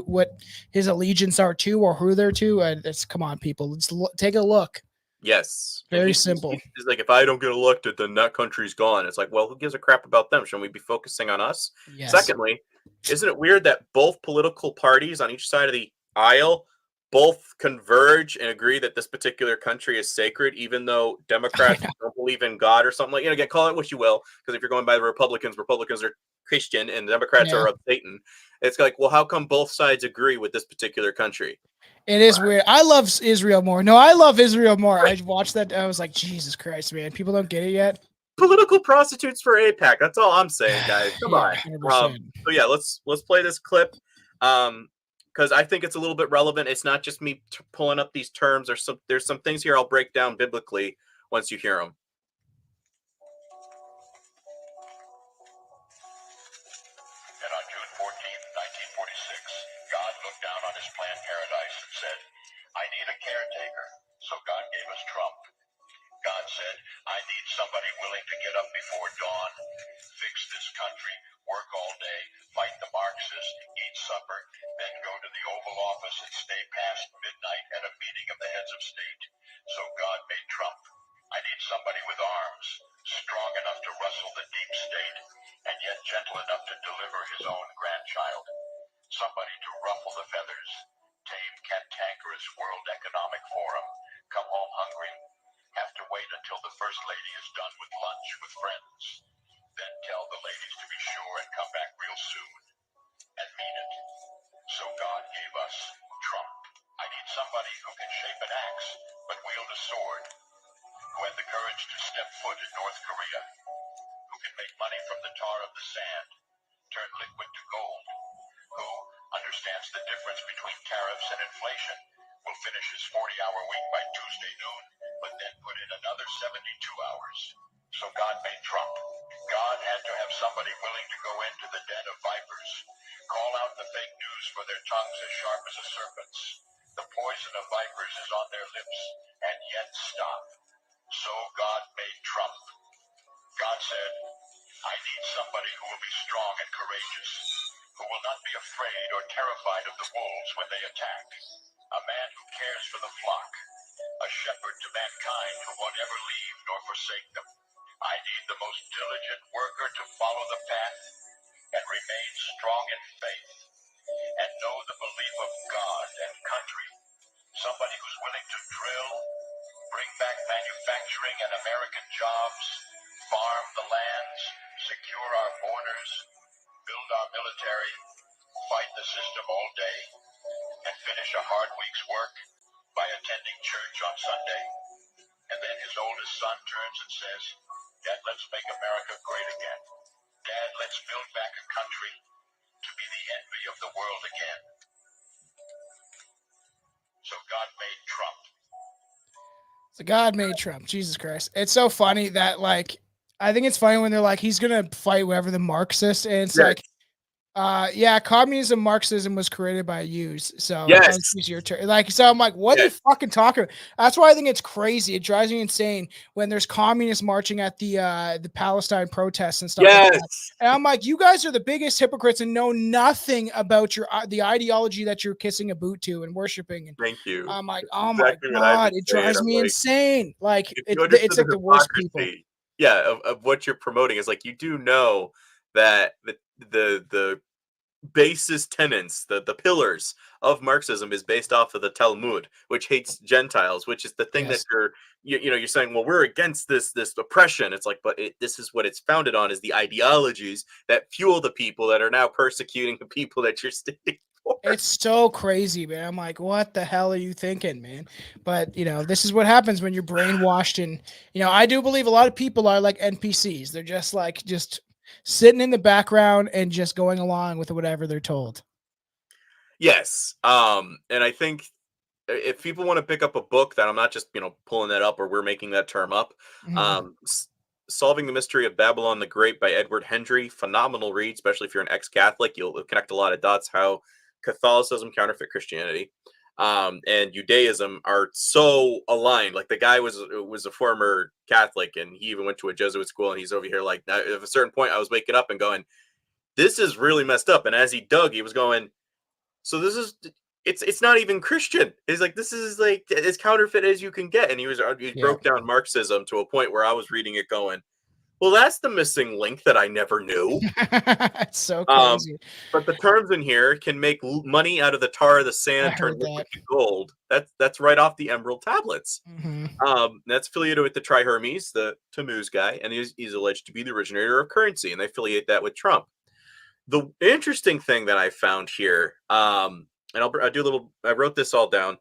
what his allegiance are to or who they're to. It's come on, people, let's take a look. Yes. And Very simple. he's like, if I don't get elected, then that country's gone. It's like, well, who gives a crap about them? Shouldn't we be focusing on us? Yes. Secondly, isn't it weird that both political parties on each side of the aisle both converge and agree that this particular country is sacred, even though Democrats don't believe in God or something like, again, call it what you will, because if you're going by the Republicans are Christian and Democrats Yeah. are of Satan. It's like, well, how come both sides agree with this particular country? It is weird. I love Israel more. No, I love Israel more. I watched that. I was like, Jesus Christ, man. People don't get it yet. Political prostitutes for APAC. That's all I'm saying, guys. Come Yeah, on. 100%. So yeah, let's play this clip because I think it's a little bit relevant. It's not just me pulling up these terms. There's some things here I'll break down biblically once you hear them. And on June 14th, 1946, God looked down on his planned paradise and said, I need a caretaker. So God gave us Trump. God said, I need somebody willing to get up before dawn, fix this country, work all day, fight the Marxists, eat supper, then go to the Oval Office and stay past midnight at a meeting of the heads of state. So God made Trump. I need somebody with arms, strong enough to rustle the deep state, and yet gentle enough to deliver his own grandchild. Somebody to ruffle the feathers, tame cantankerous World Economic Forum, come home hungry, have to wait until the First Lady is done with lunch with friends, then tell the ladies to be sure and come back real soon, and mean it. So God gave us Trump. I need somebody who can shape an axe, but wield a sword, who had the courage to step foot in North Korea, who can make money from the tar of the sand, turn liquid to gold, who understands the difference between tariffs and inflation, will finish his 40-hour week by Tuesday noon, but then put in another 72 hours. So God made Trump. God had to have somebody willing to go into the den of vipers, call out the fake news for their tongues as sharp as a serpent's. The poison of vipers is on their lips, and yet stop. So God made Trump. God said, I need somebody who will be strong and courageous, who will not be afraid or terrified of the wolves when they attack, a man who cares for the flock, a shepherd to mankind who won't ever leave nor forsake them. I need the most diligent worker to follow the path and remain strong in faith and know the belief of God and country. Somebody who's willing to drill, bring back manufacturing and American jobs, farm the lands, secure our borders, build our military, fight the system all day, and finish a hard week's work by attending church on Sunday. And then his oldest son turns and says, Dad, let's make America great again. Dad, let's build back a country to be the envy of the world again. So God made Trump. So God made Trump. Jesus Christ. It's so funny that, like, I think it's funny when they're like, he's going to fight whoever the Marxist. And it's like, yeah, communism, Marxism was created by yous. So use your turn. Like, so I'm like, what are you fucking talking about? That's why I think it's crazy. It drives me insane when there's communists marching at the Palestine protests and stuff like that. And I'm like, you guys are the biggest hypocrites and know nothing about the ideology that you're kissing a boot to and worshiping. And thank you. I'm like, oh my God, it drives me insane. Like, it's like the worst people. Yeah, of what you're promoting is like, you do know that the basis tenets, the pillars of Marxism is based off of the Talmud, which hates Gentiles, which is the thing that you're saying, well, we're against this oppression. It's like, but this is what it's founded on, is the ideologies that fuel the people that are now persecuting the people that you're standing for. It's so crazy, man. I'm like, what the hell are you thinking, man? But, this is what happens when you're brainwashed. And, I do believe a lot of people are like NPCs. They're just sitting in the background and just going along with whatever they're told. Yes. And I think if people want to pick up a book that I'm not just, pulling that up or we're making that term up, Solving the Mystery of Babylon the Great by Edward Hendry, phenomenal read, especially if you're an ex-Catholic. You'll connect a lot of dots, how Catholicism counterfeit Christianity and Judaism are so aligned. Like, the guy was a former Catholic, and he even went to a Jesuit school, and he's over here like, at a certain point I was waking up and going, this is really messed up. And as he dug, he was going, so this is, it's not even Christian. He's like, this is like as counterfeit as you can get. And he broke down Marxism to a point where I was reading it going, well, that's the missing link that I never knew. It's so crazy. But the terms in here can make money out of the tar of the sand, turn liquid to gold. That's right off the emerald tablets. That's affiliated with the Tri-Hermes, the Tammuz guy, and he's alleged to be the originator of currency, and they affiliate that with Trump. The interesting thing that I found here, and I wrote this all down,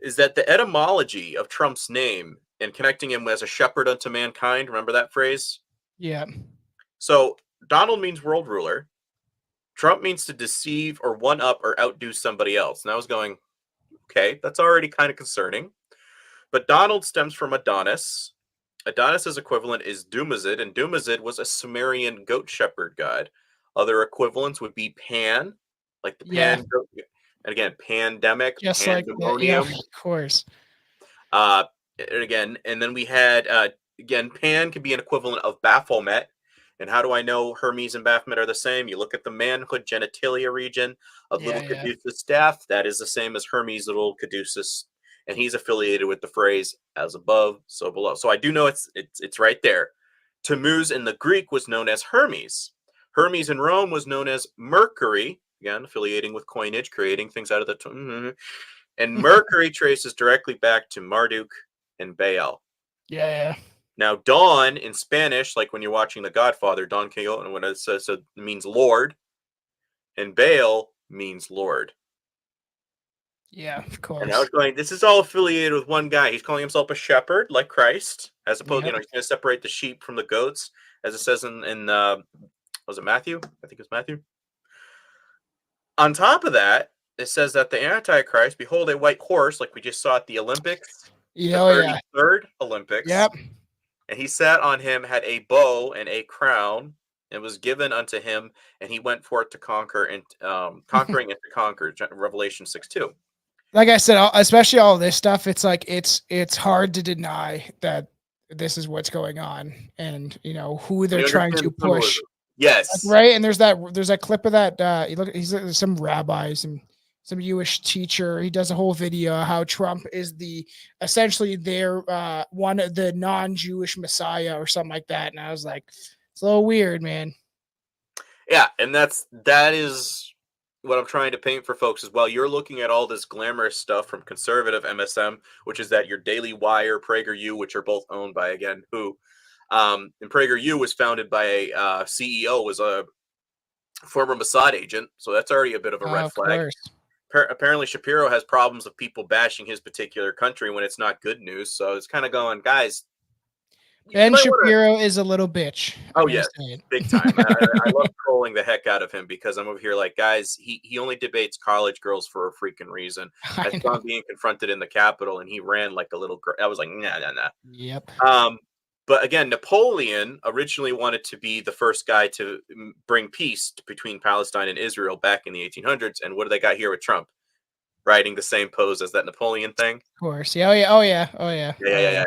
is that the etymology of Trump's name and connecting him as a shepherd unto mankind. Remember that phrase? Yeah. So Donald means world ruler. Trump means to deceive or one up or outdo somebody else. And I was going, okay, that's already kind of concerning. But Donald stems from Adonis. Adonis's equivalent is Dumazid, and Dumazid was a Sumerian goat shepherd god. Other equivalents would be Pan, like the Pan goat. And again, pandemic, just pandemonium. like of course. And then we had again, Pan could be an equivalent of Baphomet. And how do I know Hermes and Baphomet are the same? You look at the manhood genitalia region of little Caduceus staff. That is the same as Hermes' little Caduceus, and he's affiliated with the phrase "as above, so below." So I do know it's right there. Tammuz in the Greek was known as Hermes. Hermes in Rome was known as Mercury. Again, affiliating with coinage, creating things out of the and Mercury traces directly back to Marduk and Baal. Yeah. Now, Dawn in Spanish, like when you're watching The Godfather, Don Quixote, and when it says it means Lord, and Baal means Lord. Yeah, of course. And I was going, this is all affiliated with one guy. He's calling himself a shepherd, like Christ, as opposed, he's going to separate the sheep from the goats, as it says in was it Matthew? I think it's Matthew. On top of that, it says that the Antichrist, behold a white horse, like we just saw at the Olympics, the 33rd Olympics. Yep. And he sat on him, had a bow and a crown, and was given unto him, and he went forth to conquer and conquering and to conquer. Revelation 6:2. Like I said, especially all this stuff, it's like it's hard to deny that this is what's going on, and who they're trying to push. Yes. Right. And there's that clip of that. He's some rabbi, some Jewish teacher. He does a whole video how Trump is essentially their one of the non-Jewish messiah or something like that. And I was like, it's a little weird, man. Yeah, and that is what I'm trying to paint for folks as well. You're looking at all this glamorous stuff from conservative MSM, which is that your Daily Wire, PragerU, which are both owned by, again, who? And PragerU was founded by a CEO, was a former Mossad agent, so that's already a bit of a red Of flag. course. Apparently, Shapiro has problems of people bashing his particular country when it's not good news. So it's kind of going, guys. Ben Shapiro is a little bitch. Oh yeah, big time. I love trolling the heck out of him because I'm over here like, guys, he only debates college girls for a freaking reason. I saw him being confronted in the Capitol, and he ran like a little girl. I was like, nah. Yep. But again, Napoleon originally wanted to be the first guy to bring peace between Palestine and Israel back in the 1800s. And what do they got here with Trump? Riding the same pose as that Napoleon thing. Of course. Yeah. Oh yeah. Yeah.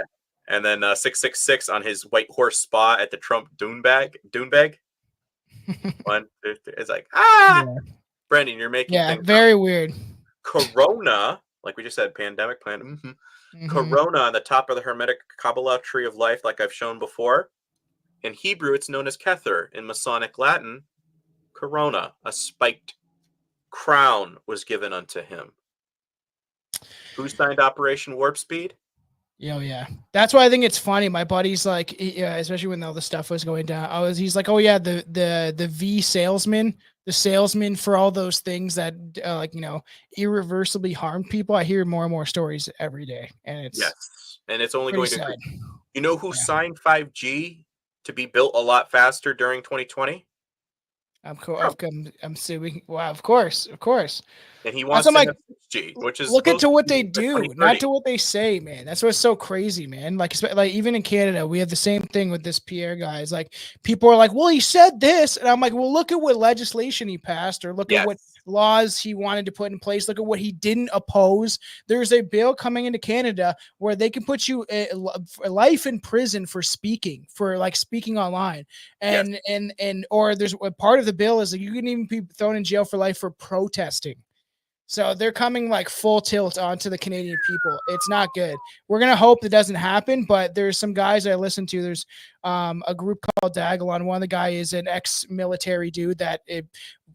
And then 666 on his white horse spa at the Trump Dunebag. One, two, three. It's like, yeah. Brandon, you're making things very weird. Corona, like we just said, pandemic plan. Mm-hmm. Corona on the top of the Hermetic Kabbalah tree of life, like I've shown before. In Hebrew, it's known as Kether. In Masonic Latin, Corona, a spiked crown was given unto him. Who signed Operation Warp Speed? Yeah. That's why I think it's funny. My buddy's like, especially when all the stuff was going down, he's like, oh yeah, the V salesman, the salesman for all those things that irreversibly harmed people. I hear more and more stories every day, and it's only going to. You know who signed 5G to be built a lot faster during 2020? I'm suing. Wow, of course. And he wants to have 6G, which is look into what they do, not to what they say, man. That's what's so crazy, man. Like even in Canada, we have the same thing with this Pierre guy. It's like people are like, well, he said this, and I'm like, well, look at what legislation he passed, or look at what laws he wanted to put in place. Look at what he didn't oppose. There's a bill coming into Canada where they can put you a life in prison for speaking online, and or there's a part of the bill is that you can even be thrown in jail for life for protesting. So they're coming like full tilt onto the Canadian people. It's not good. We're going to hope that doesn't happen, but there's some guys I listen to. There's a group called Dagalon. One of the guy is an ex-military dude that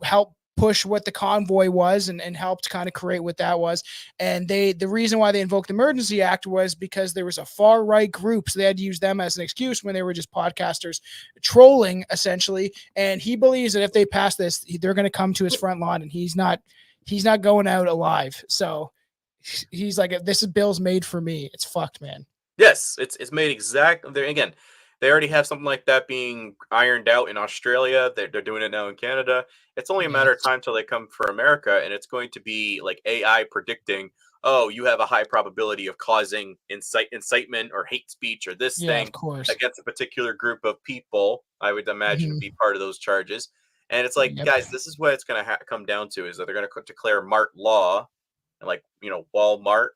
helped push what the convoy was and helped kind of create what that was. And the reason why they invoked the Emergency Act was because there was a far right group. So they had to use them as an excuse when they were just podcasters trolling essentially. And he believes that if they pass this, they're going to come to his front lawn, and he's not going out alive. So he's like, this bill's made for me. It's fucked, man. Yes, it's made exactly. Again, they already have something like that being ironed out in Australia. They're doing it now in Canada. It's only a matter of time till they come for America, and it's going to be like AI predicting, oh, you have a high probability of causing incitement or hate speech or this thing against a particular group of people. I would imagine be part of those charges. And it's like, guys, this is what it's going to come down to, is that they're going to declare Mart law, and like, Walmart.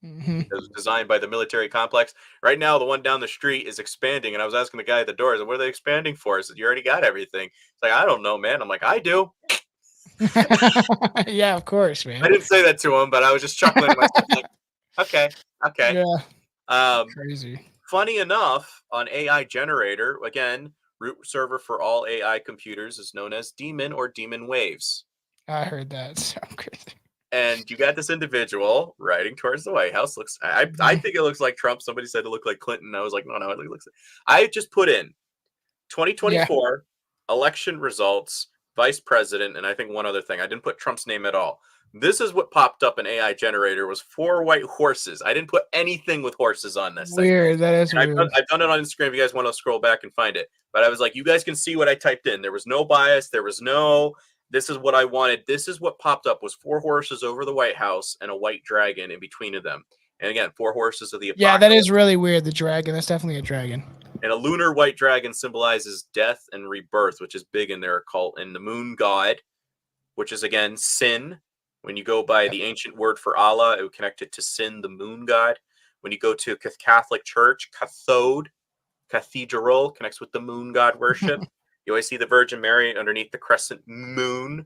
It was designed by the military complex. Right now, the one down the street is expanding, and I was asking the guy at the door, what are they expanding for? I said, you already got everything. It's like, I don't know, man. I'm like, I do. Yeah, of course, man. I didn't say that to him, but I was just chuckling to myself, like, okay. Yeah. Crazy. Funny enough, on AI Generator, again, root server for all AI computers is known as Demon or Demon Waves. I heard that. So crazy. And you got this individual riding towards the White House. I think it looks like Trump. Somebody said it looked like Clinton. I was like, no, it looks like. I just put in 2024 election results, vice president, and I think one other thing. I didn't put Trump's name at all. This is what popped up in AI Generator was 4 white horses. I didn't put anything with horses on this. Weird. That is weird. I've done it on Instagram if you guys want to scroll back and find it. But I was like, you guys can see what I typed in. There was no bias. There was no, this is what I wanted. This is what popped up was 4 horses over the White House and a white dragon in between of them. And again, 4 horses of the apocalypse. Yeah, that is really weird. The dragon. That's definitely a dragon. And a lunar white dragon symbolizes death and rebirth, which is big in their occult. And the moon god, which is, again, sin. When you go by the ancient word for Allah, it would connect it to sin, the moon god. When you go to Catholic Church, cathode, cathedral, connects with the moon god worship. You always see the Virgin Mary underneath the crescent moon.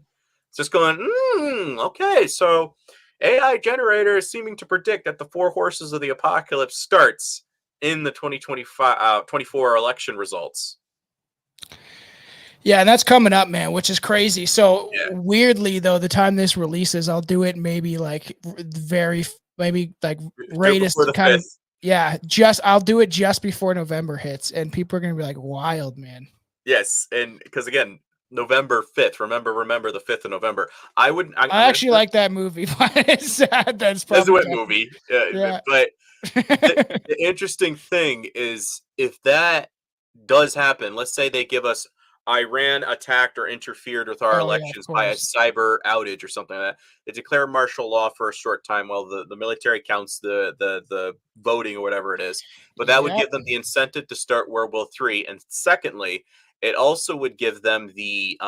It's just going, okay, so AI generator is seeming to predict that the four horses of the apocalypse starts in the 24 election results. Yeah, and that's coming up, man, which is crazy. So Yeah. weirdly, though, the time this releases, I'll do it maybe like maybe like greatest before the kind of 5th. yeah. I'll do it just before November hits, and people are gonna be like, "Wild, man." Yes, and because again, November 5th. Remember the 5th of November. I'm I actually like that movie, but it's sad. That's probably Jesuit movie. yeah. But the interesting thing is, if that does happen, let's say they give us Iran attacked or interfered with our Oh, yeah, of elections by a course. cyber outage or something like that. They declare martial law for a short time while the military counts the voting or whatever it is. But that would Yep. give them the incentive to start World War III. And secondly, it also would give them the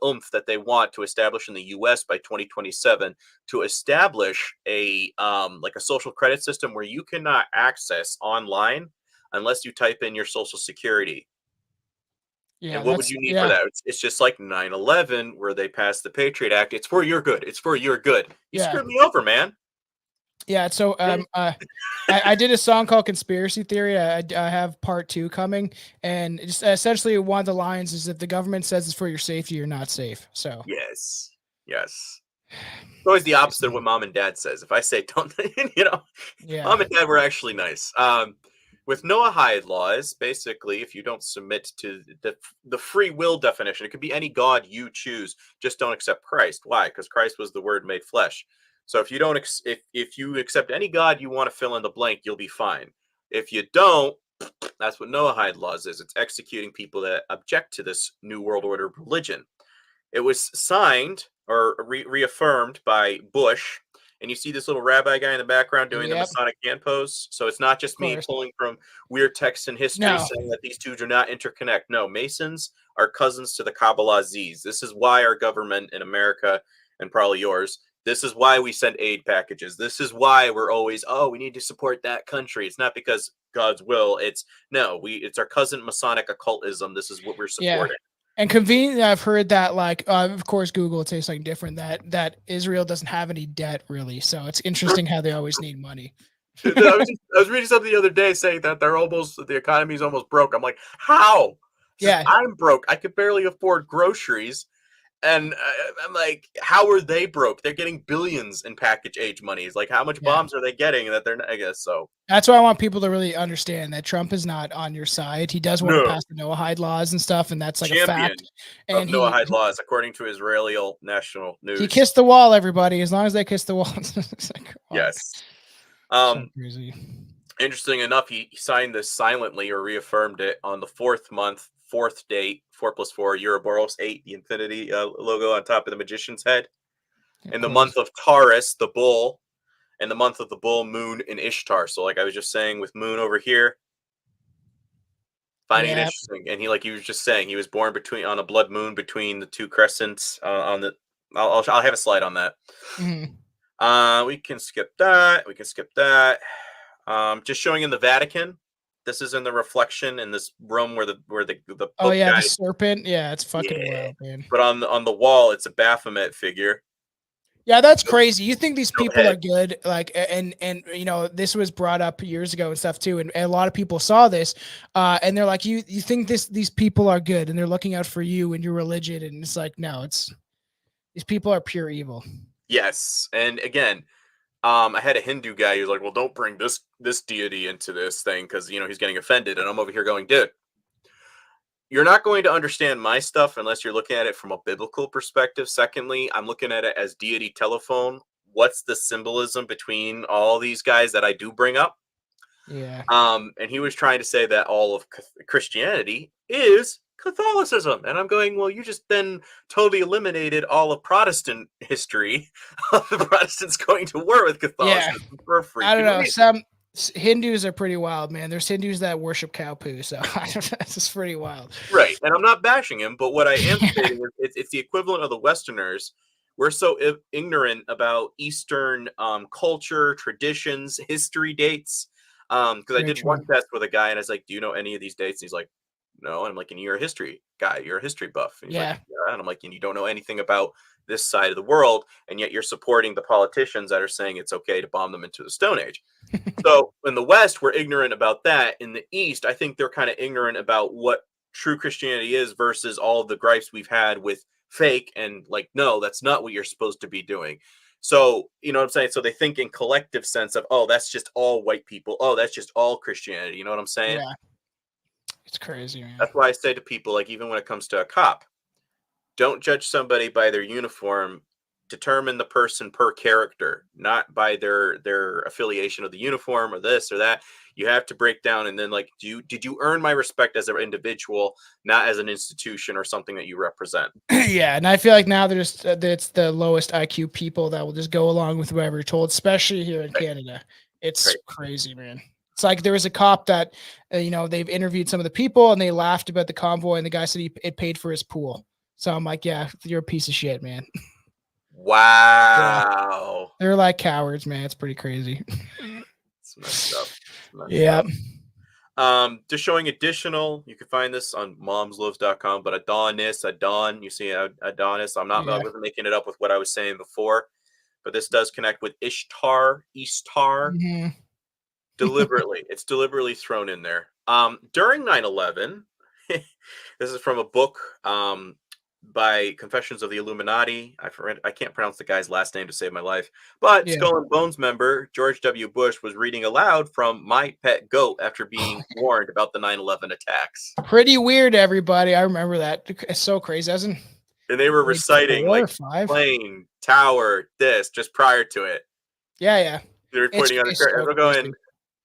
oomph that they want to establish in the U.S. by 2027 to establish a like a social credit system where you cannot access online unless you type in your social security. Yeah, And what would that's you need for that? It's just like 9/11 where they passed the Patriot Act. It's for your good. It's for your good. You Yeah. screwed me over, man. Yeah, so I did a song called Conspiracy Theory. I have part 2 coming, and just essentially one of the lines is if the government says it's for your safety, you're not safe. So Yes. Yes. It's always the opposite of what mom and dad says. If I say don't, yeah. mom and dad were actually nice. With Noahide laws, basically, if you don't submit to the free will definition, it could be any god you choose. Just don't accept Christ. Why? Because Christ was the Word made flesh. So if you don't, if you accept any god you want to fill in the blank, you'll be fine. If you don't, that's what Noahide laws is. It's executing people that object to this new world order religion. It was signed or reaffirmed by Bush, and you see this little rabbi guy in the background doing the Yep. Masonic hand pose. So it's not just Of me course. pulling from weird texts in history No. saying that these two do not interconnect. No, Masons are cousins to the Kabbalah Z's. This is why our government in America, and probably yours, this is why we send aid packages. This is why we're always, we need to support that country. It's not because God's will. It's our cousin Masonic occultism. This is what we're Yeah. supporting. And conveniently, I've heard that, like, of course, Google would say something different, that Israel doesn't have any debt, really. So it's interesting how they always need money. I was reading something the other day saying that the economy's almost broke. I'm like, how? Yeah. I'm broke. I could barely afford groceries. And I'm like, how are they broke? They're getting billions in package age monies. Like, how much bombs are they getting that they're not, I guess so. That's why I want people to really understand that Trump is not on your side. He does want to pass the Noahide laws and stuff, and that's like a fact. And Noahide laws, according to Israeli national news. He kissed the wall, everybody. As long as they kiss the wall. Like, yes. So crazy. Interesting enough, he signed this silently or reaffirmed it on the 4th date, 4+4, Ouroboros 8, the infinity logo on top of the magician's head. In the month of Taurus, the bull, and the month of the bull, moon, and Ishtar. So, like I was just saying, with moon over here, finding it interesting. And he was just saying, he was born on a blood moon between the two crescents. I'll have a slide on that. Mm-hmm. We can skip that. Just showing in the Vatican. This is in the reflection in this room where the Pope the guy, serpent. Yeah, it's fucking wild, man. But on the wall, it's a Baphomet figure. Yeah, that's crazy. You think these people head. are good, like, and this was brought up years ago and stuff too, and a lot of people saw this, and they're like, you think these people are good, and they're looking out for you and your religion, and it's like, no, these people are pure evil. Yes, and again, I had a Hindu guy who's like, well, don't bring this deity into this thing because he's getting offended, and I'm over here going, dude, you're not going to understand my stuff unless you're looking at it from a biblical perspective. Secondly, I'm looking at it as deity telephone. What's the symbolism between all these guys that I do bring up? Yeah. And he was trying to say that all of Christianity is Catholicism. And I'm going, well, you just then totally eliminated all of Protestant history of the Protestants going to war with Catholicism for free. I don't know. Some Hindus are pretty wild, man. There's Hindus that worship cow poo, so this is pretty wild. Right, and I'm not bashing him, but what I am saying is it's the equivalent of the Westerners. We're so ignorant about Eastern culture, traditions, history dates. Because I did one test with a guy, and I was like, "Do you know any of these dates?" And he's like, No. And I'm like, and you're a history guy. You're a history buff. And he's Yeah. like, yeah. And I'm like, and you don't know anything about this side of the world, and yet you're supporting the politicians that are saying it's okay to bomb them into the Stone Age. So in the West, we're ignorant about that. In the East, I think they're kind of ignorant about what true Christianity is versus all of the gripes we've had with fake and like, no, that's not what you're supposed to be doing. So, you know what I'm saying? So they think in collective sense of, oh, that's just all white people. Oh, that's just all Christianity. You know what I'm saying? Yeah. It's crazy, man. That's why I say to people, like, even when it comes to a cop, don't judge somebody by their uniform. Determine the person per character, not by their affiliation of the uniform or this or that. You have to break down and then like, did you earn my respect as an individual, not as an institution or something that you represent? Yeah, and I feel like now there's it's the lowest IQ people that will just go along with whatever you're told, especially here in Canada. It's crazy, man. It's like there was a cop that they've interviewed some of the people and they laughed about the convoy, and the guy said it paid for his pool. So I'm like, yeah, you're a piece of shit, man. Wow. Yeah. They're like cowards, man. It's pretty crazy. It's messed up. Yeah. Just showing additional, you can find this on momsloves.com, but Adon, you see Adonis. I wasn't making it up with what I was saying before, but this does connect with Ishtar. Mm-hmm. Deliberately. It's deliberately thrown in there. During 9/11, this is from a book by Confessions of the Illuminati. I can't pronounce the guy's last name to save my life, but Skull and Bones member George W. Bush was reading aloud from My Pet Goat after being warned about the 9/11 attacks. Pretty weird, everybody. I remember that. It's so crazy, isn't it? And they were reciting like plane, tower, this just prior to it. Yeah. They were pointing on the so they're going,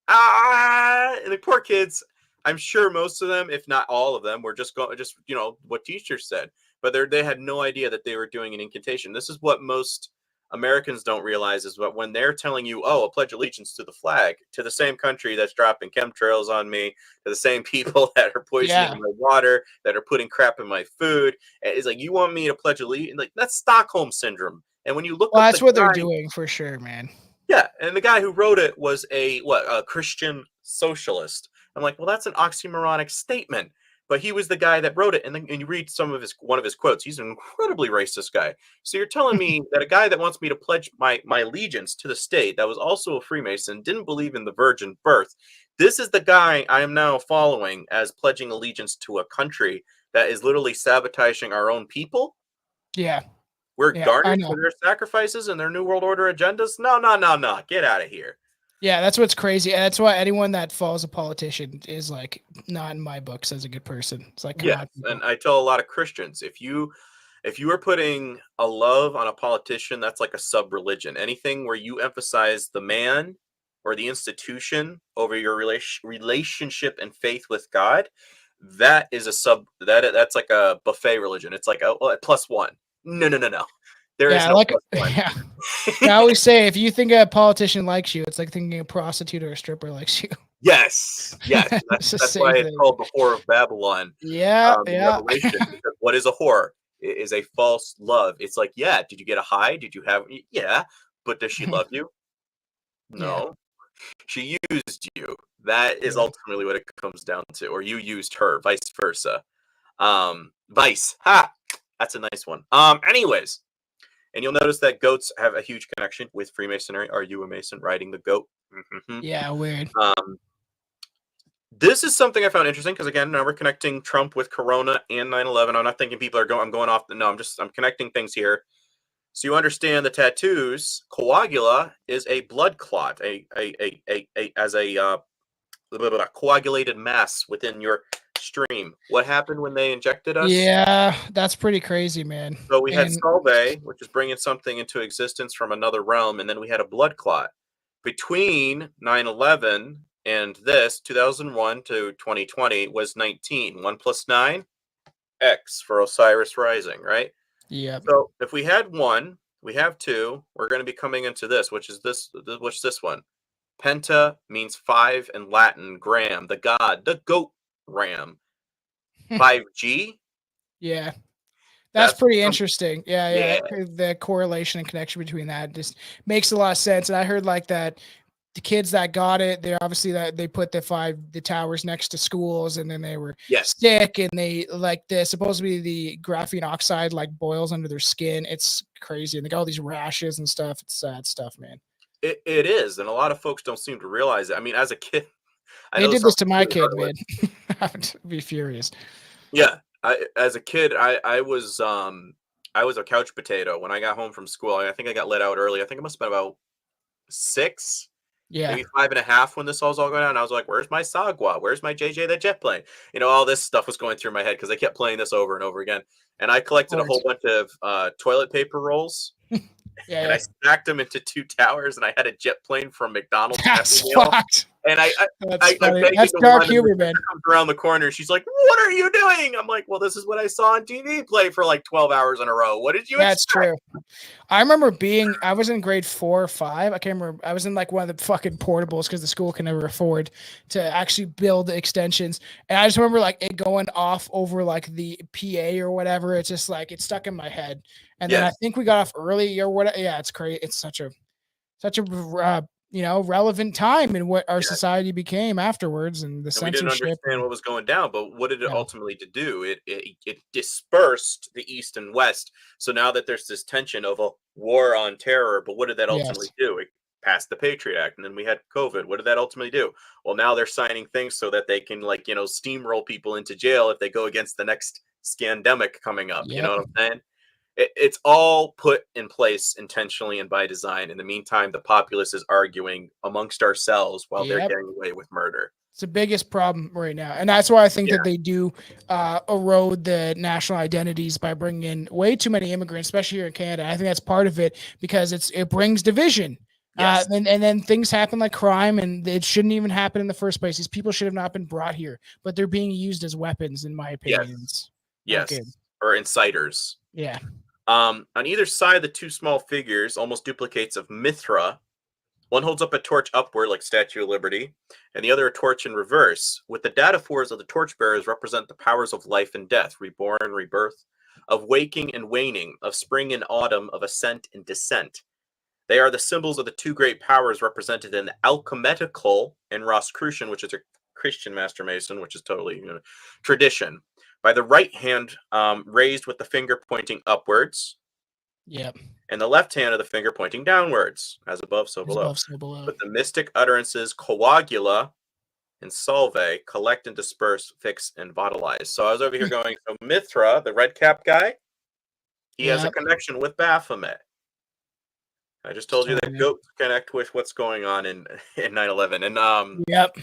and the poor kids. I'm sure most of them, if not all of them, were just going, what teachers said. But they had no idea that they were doing an incantation. This is what most Americans don't realize is that when they're telling you, oh, I pledge allegiance to the flag, to the same country that's dropping chemtrails on me, to the same people that are poisoning my water, that are putting crap in my food. It's like, you want me to pledge allegiance? Like, that's Stockholm syndrome. And when you look that's what they're doing for sure, man. Yeah. And the guy who wrote it was a Christian socialist. I'm like, well, that's an oxymoronic statement. But he was the guy that wrote it, and then you read one of his quotes. He's an incredibly racist guy. So you're telling me that a guy that wants me to pledge my allegiance to the state, that was also a Freemason, didn't believe in the virgin birth. This is the guy I am now following as pledging allegiance to a country that is literally sabotaging our own people? Yeah. We're garnered for their sacrifices and their New World Order agendas? No. Get out of here. Yeah, that's what's crazy. And that's why anyone that follows a politician is like not in my books as a good person. It's like, come on, and I tell a lot of Christians, if you are putting a love on a politician, that's like a sub-religion. Anything where you emphasize the man or the institution over your relationship and faith with God, that is that's like a buffet religion. It's like a +1. No. There is no +1. I always say, if you think a politician likes you, it's like thinking a prostitute or a stripper likes you. Yes. That's why it's called the Whore of Babylon. Yeah. Revelation, because what is a whore? It is a false love. It's like, yeah, did you get a high? Did you have? Yeah, but does she love you? No. She used you. That is ultimately what it comes down to. Or you used her, vice versa. Vice. Ha! That's a nice one. Anyways. And you'll notice that goats have a huge connection with Freemasonry. Are you a Mason riding the goat? Mm-hmm. Yeah, weird. This is something I found interesting because, again, now we're connecting Trump with Corona and 9/11. I'm not thinking people are I'm going off. No, I'm connecting things here. So you understand the tattoos. Coagula is a blood clot, as a coagulated mass within your stream. What happened when they injected us? Yeah, that's pretty crazy, man. So we had Solvay, which is bringing something into existence from another realm, and then we had a blood clot. Between 9/11 and this, 2001 to 2020, was 19. 1 + 9, X for Osiris Rising, right? Yeah. So if we had 1, we have 2. We're going to be coming into this, which is this one. Penta means 5 in Latin. Gram, the god, the goat ram. 5G. Yeah. That's pretty interesting. Yeah. The correlation and connection between that just makes a lot of sense. And I heard like that the kids that got it, they obviously that they put the towers next to schools, and then they were Yes. sick, and they like the supposed to be the graphene oxide like boils under their skin. It's crazy, and they got all these rashes and stuff. It's sad stuff, man. It is, and a lot of folks don't seem to realize it. I mean, as a kid, I They know did some this to my people kid, are man. I would be furious. Yeah, as a kid, I was a couch potato when I got home from school. I think I got let out early. I think it must have been about 6, Yeah. maybe 5.5 when this all was all going on. I was like, "Where's my Sagwa? Where's my JJ the jet plane?" You know, all this stuff was going through my head because I kept playing this over and over again. And I collected a whole bunch of toilet paper rolls, Yeah, and yeah. I stacked them into 2 towers, and I had a jet plane from McDonald's That's Happy Meal. fucked. And I That's I funny. begged That's the dark one, and humor, my man. sister comes around the corner. She's like, "What are you doing?" I'm like, "Well, this is what I saw on TV play for like 12 hours in a row. What did you That's expect?" true. I remember I was in grade 4 or 5. I can't remember. I was in like one of the fucking portables because the school can never afford to actually build the extensions. And I just remember like it going off over like the PA or whatever. It's just like it's stuck in my head. And then I Yes. think we got off early or whatever. Yeah, it's crazy. It's such a relevant time in what our Yes. society became afterwards, and the And we didn't censorship. understand what was going down, but what did it No. ultimately to do? It dispersed the East and West. So now that there's this tension of a war on terror, but what did that ultimately Yes. do? It passed the Patriot Act, and then we had COVID. What did that ultimately do? Well, now they're signing things so that they can steamroll people into jail if they go against the next scandemic coming up. You know Yep. what I'm saying? It's all put in place intentionally and by design. In the meantime, the populace is arguing amongst ourselves while they're Yep. getting away with murder. It's the biggest problem right now. And that's why I think Yeah. that they do erode the national identities by bringing in way too many immigrants, especially here in Canada. I think that's part of it because it brings division. Yes. And then things happen like crime, and it shouldn't even happen in the first place. These people should have not been brought here, but they're being used as weapons, in my opinion. Yes. It's Yes. not good. Or inciters. Yeah. On either side, the 2 small figures, almost duplicates of Mithra. One holds up a torch upward, like Statue of Liberty, and the other a torch in reverse. With the dataphors of the torchbearers represent the powers of life and death, reborn, rebirth, of waking and waning, of spring and autumn, of ascent and descent. They are the symbols of the 2 great powers represented in the alchemetical and Rosicrucian, which is a Christian Master Mason, which is totally tradition. By the right hand raised with the finger pointing upwards. Yep. And the left hand of the finger pointing downwards, as above, so As below. above, so below. But the mystic utterances coagula and salve, collect and disperse, fix and vitalize. So I was over here going, so Mithra, the red cap guy, he has a Yep. connection with Baphomet. I just told you that Totally. goats connect with what's going on in 9/11. And Yep.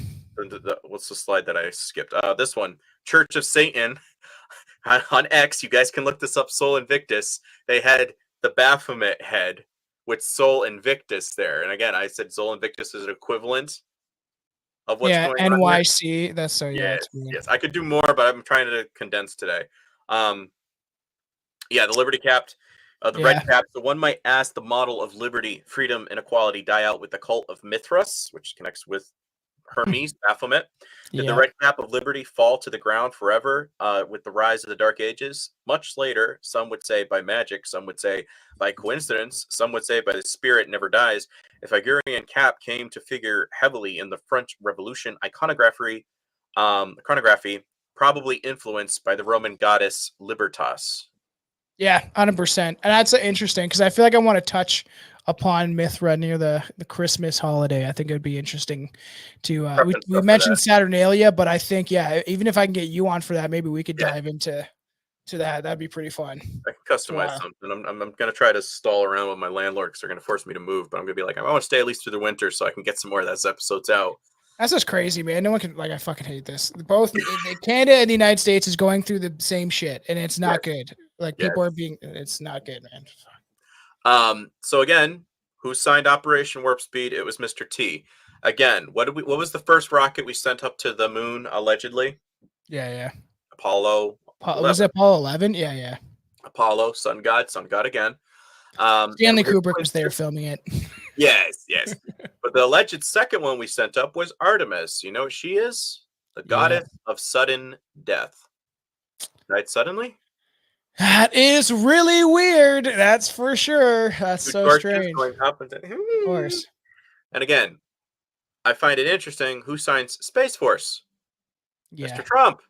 what's the slide that I skipped? This one, Church of Satan on X. You guys can look this up. Sol Invictus. They had the Baphomet head with Sol Invictus there. And again, I said Sol Invictus is an equivalent of what's going on here. NYC. That's so yeah. Yes, yes. I could do more, but I'm trying to condense today. Yeah, the Liberty capped. The red cap. So one might ask, the model of liberty, freedom, and equality die out with the cult of Mithras, which connects with Hermes, Baphomet. Did the red cap of liberty fall to the ground forever with the rise of the Dark Ages? Much later, some would say by magic, some would say by coincidence, some would say by the spirit never dies. A Figurian cap came to figure heavily in the French Revolution iconography, probably influenced by the Roman goddess Libertas. Yeah, 100%. And that's interesting because I feel like I want to touch upon Mithra near the Christmas holiday. I think it would be interesting to we mentioned Saturnalia, but I think even if I can get you on for that, maybe we could dive into that. That'd be pretty fun. I can customize something. I'm gonna try to stall around with my landlord because they're gonna force me to move, but I'm gonna be like, I want to stay at least through the winter so I can get some more of those episodes out. That's just crazy, man. No one can I fucking hate this. Both Canada and the United States is going through the same shit, and it's not good. Like people are it's not good, man. So again, who signed Operation Warp Speed? It was Mr. T. Again, what was the first rocket we sent up to the moon allegedly? Yeah. Apollo. Was it Apollo 11? Yeah. Apollo, sun god again. Stanley Kubrick was there filming it. Yes. But the alleged second one we sent up was Artemis. You know what she is? The goddess of sudden death. Died suddenly? That is really weird. That's for sure. That's so strange. Going up and of course. And again, I find it interesting who signs Space Force. Yeah. Mr. Trump.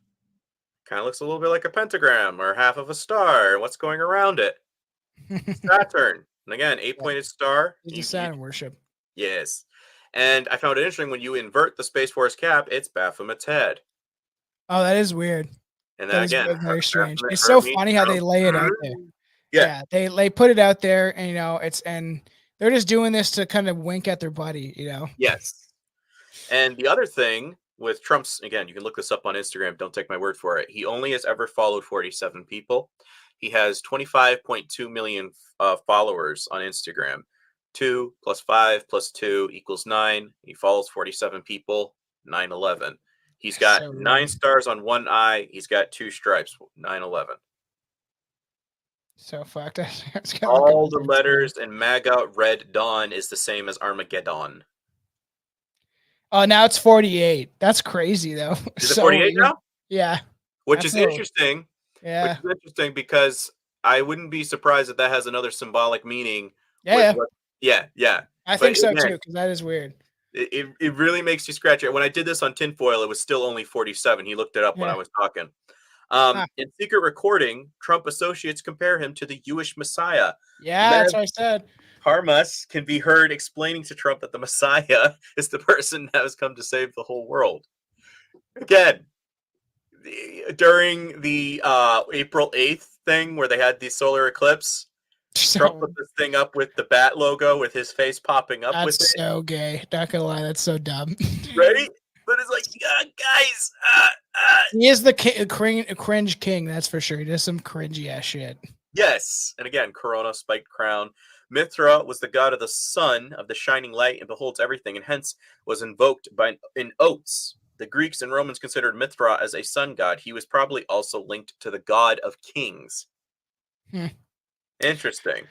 Kind of looks a little bit like a pentagram or half of a star. What's going around it? Saturn. And again, 8-pointed star. It's a Saturn worship. Yes. And I found it interesting when you invert the Space Force cap, it's Baphomet's head. Oh, that is weird. And That then is again, very strange. Baphomet, It's so Hermes, funny how they Trump. lay it out there. Yeah. They put it out there, and and they're just doing this to kind of wink at their buddy, Yes. And the other thing with Trump's, again, you can look this up on Instagram. Don't take my word for it. He only has ever followed 47 people. He has 25.2 million followers on Instagram. 2 plus 5 plus 2 equals 9. He follows 47 people. 9/11. He's got So 9 weird. stars on one eye. He's got 2 stripes. 9/11. So fucked. All the letters in MAGA Red Dawn is the same as Armageddon. Oh, now it's 48. That's crazy though. Is it 48 now? Yeah. Which is interesting. Yeah. Which is interesting because I wouldn't be surprised if that has another symbolic meaning. Yeah. Yeah. I think so too, because that is weird. It really makes you scratch it. When I did this on tinfoil, it was still only 47. He looked it up when I was talking. In secret recording, Trump associates compare him to the Jewish Messiah. Yeah, that's what I said. Parmas can be heard explaining to Trump that the Messiah is the person that has come to save the whole world. Again, during the April 8th thing where they had the solar eclipse, Trump put this thing up with the bat logo with his face popping up with it. That's so gay. Not gonna lie, that's so dumb. Right? But it's like, guys. He is the cringe king, that's for sure. He does some cringy ass shit. Yes. And again, corona, spiked crown. Mithra was the god of the sun, of the shining light, and beholds everything, and hence was invoked in oaths. The Greeks and Romans considered Mithra as a sun god. He was probably also linked to the god of kings. Interesting.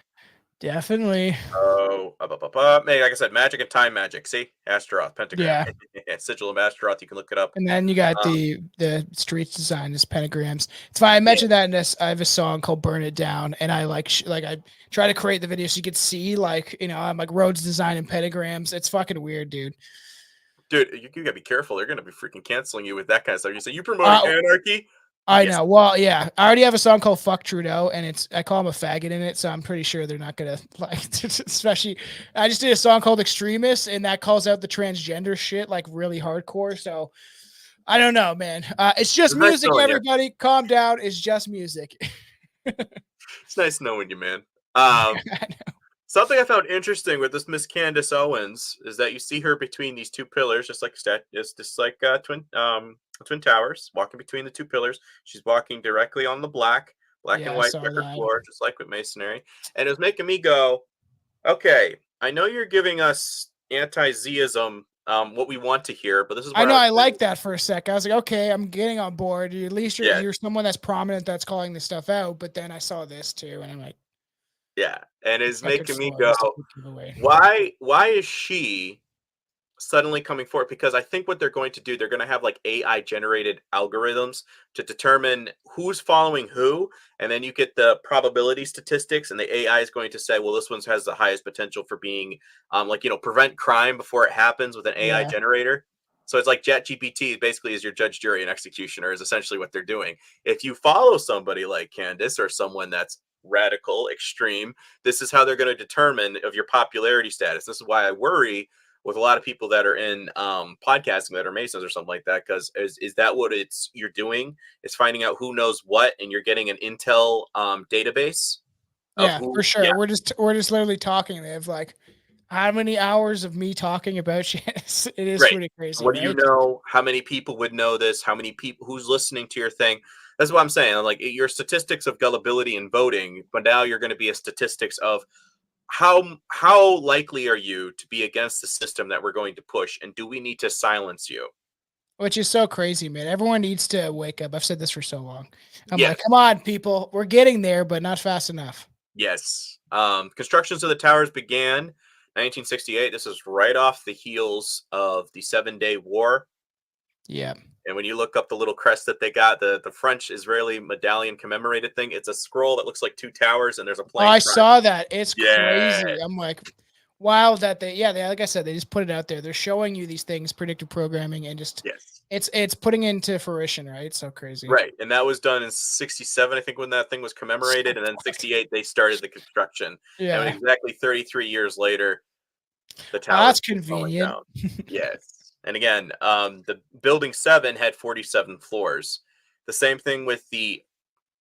Definitely. Oh, like I said, magic and time magic. See, Astaroth, pentagram, sigil of Astaroth. You can look it up. And then you got the streets design as pentagrams. It's fine. I mentioned that in this. I have a song called "Burn It Down," and I I try to create the video so you could see I'm like roads design and pentagrams. It's fucking weird, dude. Dude, you gotta be careful. They're gonna be freaking canceling you with that kind of stuff. You say you promoting anarchy. I know. Well, yeah, I already have a song called "Fuck Trudeau," and I call him a faggot in it, so I'm pretty sure they're not gonna especially. I just did a song called "Extremists," and that calls out the transgender shit like really hardcore. So I don't know, man. It's just music, everybody. Calm down. It's just music. It's nice knowing you, man. Something I found interesting with this Miss Candace Owens is that you see her between these two pillars, just like twin towers, walking between the two pillars. She's walking directly on the black and white checkered floor, just like with masonry. And it was making me go, okay, I know you're giving us anti-Zionism, what we want to hear, but this is what I like that for a sec. I was like, okay, I'm getting on board. At least you're someone that's prominent that's calling this stuff out. But then I saw this too, and I'm like, yeah, and it's making me go, why is she suddenly coming forward? Because I think what they're going to do, they're going to have like AI generated algorithms to determine who's following who, and then you get the probability statistics, and the AI is going to say, well, this one has the highest potential for being prevent crime before it happens with an AI generator. So it's like ChatGPT basically is your judge, jury, and executioner is essentially what they're doing. If you follow somebody like Candace or someone that's radical, extreme, this is how they're going to determine of your popularity status. This is why I worry with a lot of people that are in podcasting that are Masons or something like that, because is that what you're doing? Is finding out who knows what, and you're getting an intel database. Yeah, for sure. Yeah. We're just literally talking. They have like how many hours of me talking about shit. It is pretty crazy. What do you know? How many people would know this? How many people who's listening to your thing? That's what I'm saying. Like your statistics of gullibility and voting, but now you're going to be a statistics of how likely are you to be against the system that we're going to push, and do we need to silence you? Which is so crazy, man. Everyone needs to wake up. I've said this for so long. I'm like, come on, people. We're getting there, but not fast enough. Yes. Constructions of the towers began 1968. This is right off the heels of the 7-Day War. Yeah. And when you look up the little crest that they got, the French-Israeli medallion commemorated thing, it's a scroll that looks like two towers, and there's a plane. Oh, I saw that. It's crazy. I'm like, wild that they like I said, they just put it out there. They're showing you these things, predictive programming, and just Yes. it's putting into fruition, right? So crazy. Right. And that was done in 67, I think, when that thing was commemorated. And then 68, they started the construction. Yeah. And exactly 33 years later, the Oh, tower that's was falling convenient. down. Yes. And again, the building 7 had 47 floors. The same thing with the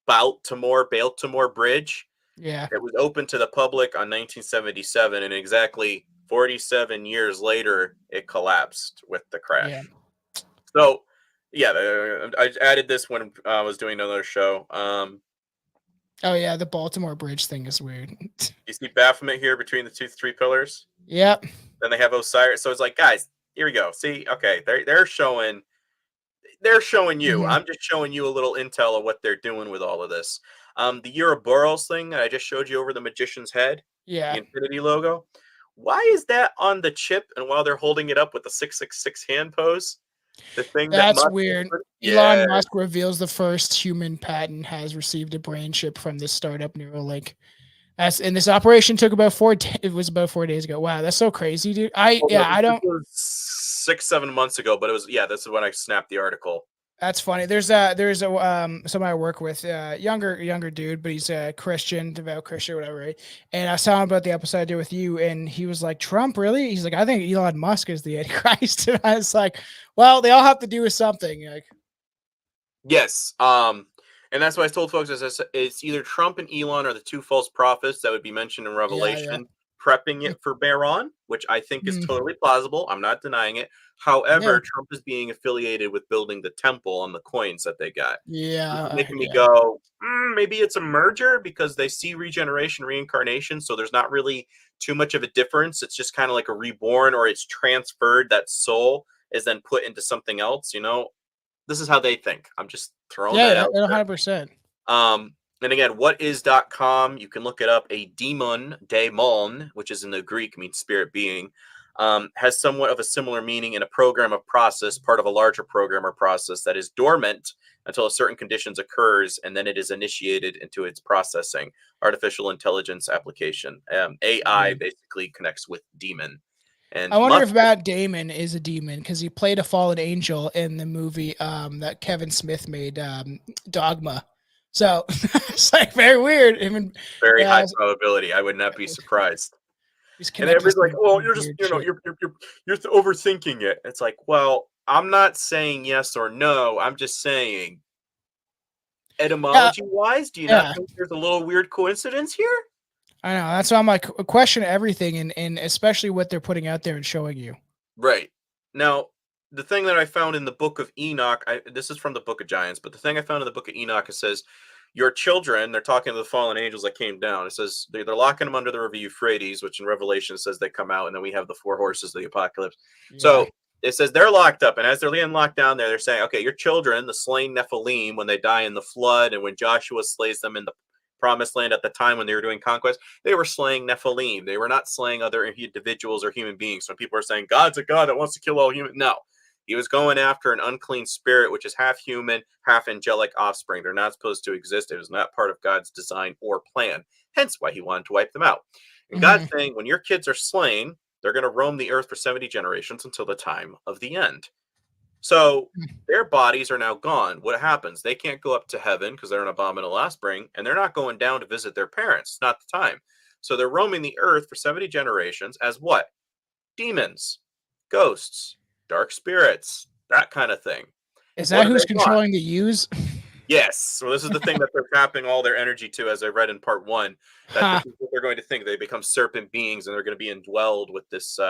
Baltimore Bridge. Yeah. It was open to the public on 1977, and exactly 47 years later, it collapsed with the crash. Yeah. So, yeah, I added this when I was doing another show. Oh yeah, the Baltimore Bridge thing is weird. You see Baphomet here between the three pillars. Yep. Then they have Osiris. So it's like, guys, here we go. See, okay, they're showing you. Mhm. I'm just showing you a little intel of what they're doing with all of this. The Ouroboros thing that I just showed you over the magician's head, Yeah. the infinity logo. Why is that on the chip? And while they're holding it up with the 666 hand pose, the thing That's Musk weird. yeah, Elon Musk reveals the first human patent has received a brain chip from this startup Neuralink. And this operation took about 4 days ago. Wow, that's so crazy, dude. I don't. This was 6-7 months ago, but it was this is when I snapped the article. That's funny. There's a somebody I work with, younger dude, but he's a Christian, devout Christian, whatever, right? And I was telling him about the episode I did with you, and he was like, "Trump, really?" He's like, "I think Elon Musk is the Antichrist." And I was like, "Well, they all have to do with something." Like, yes, and that's why I told folks it's either Trump and Elon are the two false prophets that would be mentioned in Revelation, prepping it for Baron, which I think is totally plausible. I'm not denying it. However, Trump is being affiliated with building the temple on the coins that they got. Yeah, making me go, maybe it's a merger because they see regeneration, reincarnation, so there's not really too much of a difference. It's just kind of like a reborn, or it's transferred. That soul is then put into something else. This is how they think. I'm just throwing that out. 100%. And again, whatis.com, you can look it up. A daemon, which is in the Greek, means spirit being, has somewhat of a similar meaning in a program of process, part of a larger program or process that is dormant until a certain conditions occurs, and then it is initiated into its processing. Artificial intelligence application. AI basically connects with demon. And I wonder if Matt Damon is a demon because he played a fallen angel in the movie that Kevin Smith made, Dogma. So it's like very weird. Very high probability. I would not be surprised. And everybody's like, "Oh, you're just you're overthinking it." It's like, well, I'm not saying yes or no. I'm just saying, etymology wise, do you not think there's a little weird coincidence here? I know. That's why I'm like, question everything, and especially what they're putting out there and showing you. Right. Now, the thing that I found in the book of Enoch, this is from the book of Giants, but the thing I found in the book of Enoch, it says, your children, they're talking to the fallen angels that came down. It says they're locking them under the river Euphrates, which in Revelation says they come out, and then we have the 4 horses of the apocalypse. Yeah. So it says they're locked up, and as they're being locked down there, they're saying, okay, your children, the slain Nephilim, when they die in the flood, and when Joshua slays them in the promised land at the time when they were doing conquest, they were slaying Nephilim. They were not slaying other individuals or human beings. So people are saying, God's a God that wants to kill all humans. No. He was going after an unclean spirit, which is half human, half angelic offspring. They're not supposed to exist. It was not part of God's design or plan. Hence why he wanted to wipe them out. And God's saying, when your kids are slain, they're going to roam the earth for 70 generations until the time of the end. So their bodies are now gone. What happens? They can't go up to heaven because they're an abominable offspring, and they're not going down to visit their parents. It's not the time. So they're roaming the earth for 70 generations as what? Demons, ghosts, dark spirits, that kind of thing. Is that who's controlling the U's? Yes. So this is the thing that they're tapping all their energy to, as I read in part 1, that this is what they're going to think. They become serpent beings, and they're going to be indwelled with this.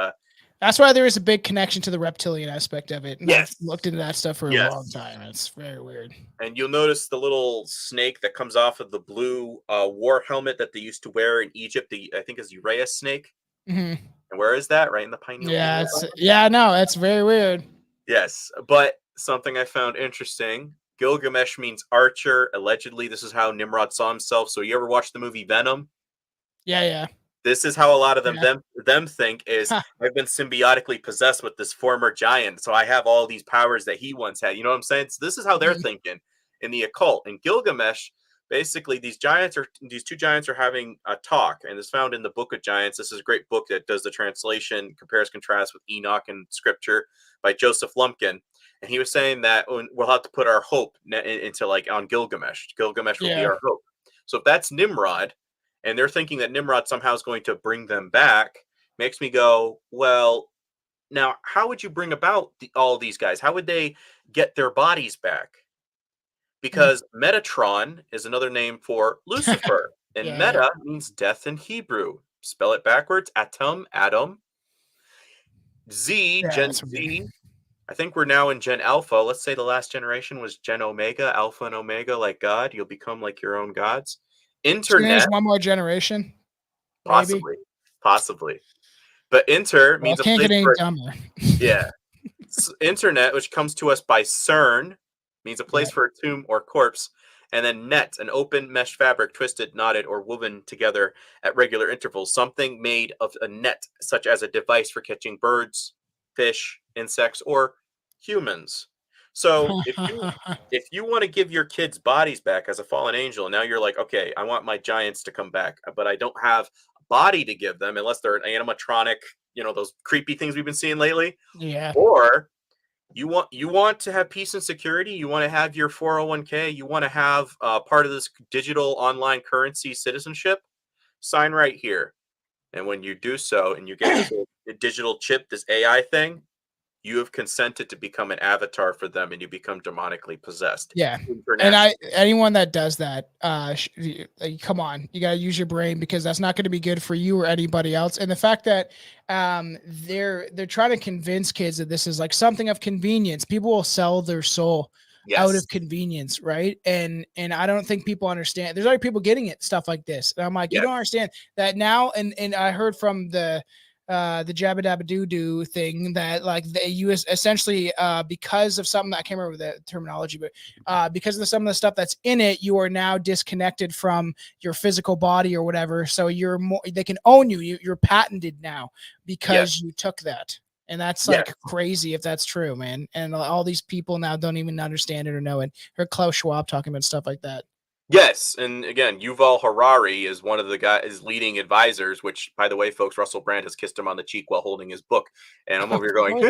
That's why there is a big connection to the reptilian aspect of it. And I've looked into that stuff for a long time. It's very weird. And you'll notice the little snake that comes off of the blue war helmet that they used to wear in Egypt. I think is Uraeus snake. And where is that? Right in the pineal. Yeah, no, it's very weird. Yes, but something I found interesting. Gilgamesh means archer. Allegedly, this is how Nimrod saw himself. So you ever watch the movie Venom? Yeah. This is how a lot of them think is I've been symbiotically possessed with this former giant, so I have all these powers that he once had. You know what I'm saying? So this is how they're thinking in the occult. And Gilgamesh basically these two giants are having a talk, and it's found in the Book of Giants. This is a great book that does the translation, compares, contrasts with Enoch and Scripture by Joseph Lumpkin. And he was saying that we'll have to put our hope into like on Gilgamesh. Gilgamesh will be our hope. So if that's Nimrod, and they're thinking that Nimrod somehow is going to bring them back, makes me go, well, now how would you bring about all these guys? How would they get their bodies back? Because Metatron is another name for Lucifer, and meta means death in Hebrew. Spell it backwards: atom, Adam. Z, Gen Z. I think we're now in Gen Alpha. Let's say the last generation was Gen Omega, Alpha and Omega, like God. You'll become like your own gods. Internet. There's one more generation. Possibly. But inter means a can't place get any for dumber. Yeah. Internet, which comes to us by CERN, means a place for a tomb or corpse. And then net, an open mesh fabric twisted, knotted, or woven together at regular intervals. Something made of a net, such as a device for catching birds, fish, insects, or humans. So if you want to give your kids bodies back as a fallen angel, now you're like, okay, I want my giants to come back, but I don't have a body to give them unless they're an animatronic, those creepy things we've been seeing lately. Yeah. Or you want to have peace and security. You want to have your 401k. You want to have part of this digital online currency citizenship. Sign right here. And when you do so, and you get this digital chip, this AI thing, you have consented to become an avatar for them, and you become demonically possessed. Yeah. And anyone that does that, come on, you got to use your brain, because that's not going to be good for you or anybody else. And the fact that they're trying to convince kids that this is like something of convenience. People will sell their soul out of convenience, right? And I don't think people understand. There's other people getting it, stuff like this. And I'm like, you don't understand that now. And I heard from the Jabba Dabba Doo Doo thing that like the US essentially because of something, I can't remember the terminology, but because of some of the stuff that's in it, you are now disconnected from your physical body or whatever. So they can own you. You're patented now because you took that. And that's like crazy if that's true, man. And all these people now don't even understand it or know it. Heard Klaus Schwab talking about stuff like that. Yes, and again, Yuval Harari is one of the guys leading advisors. Which, by the way, folks, Russell Brand has kissed him on the cheek while holding his book, and I'm over here going,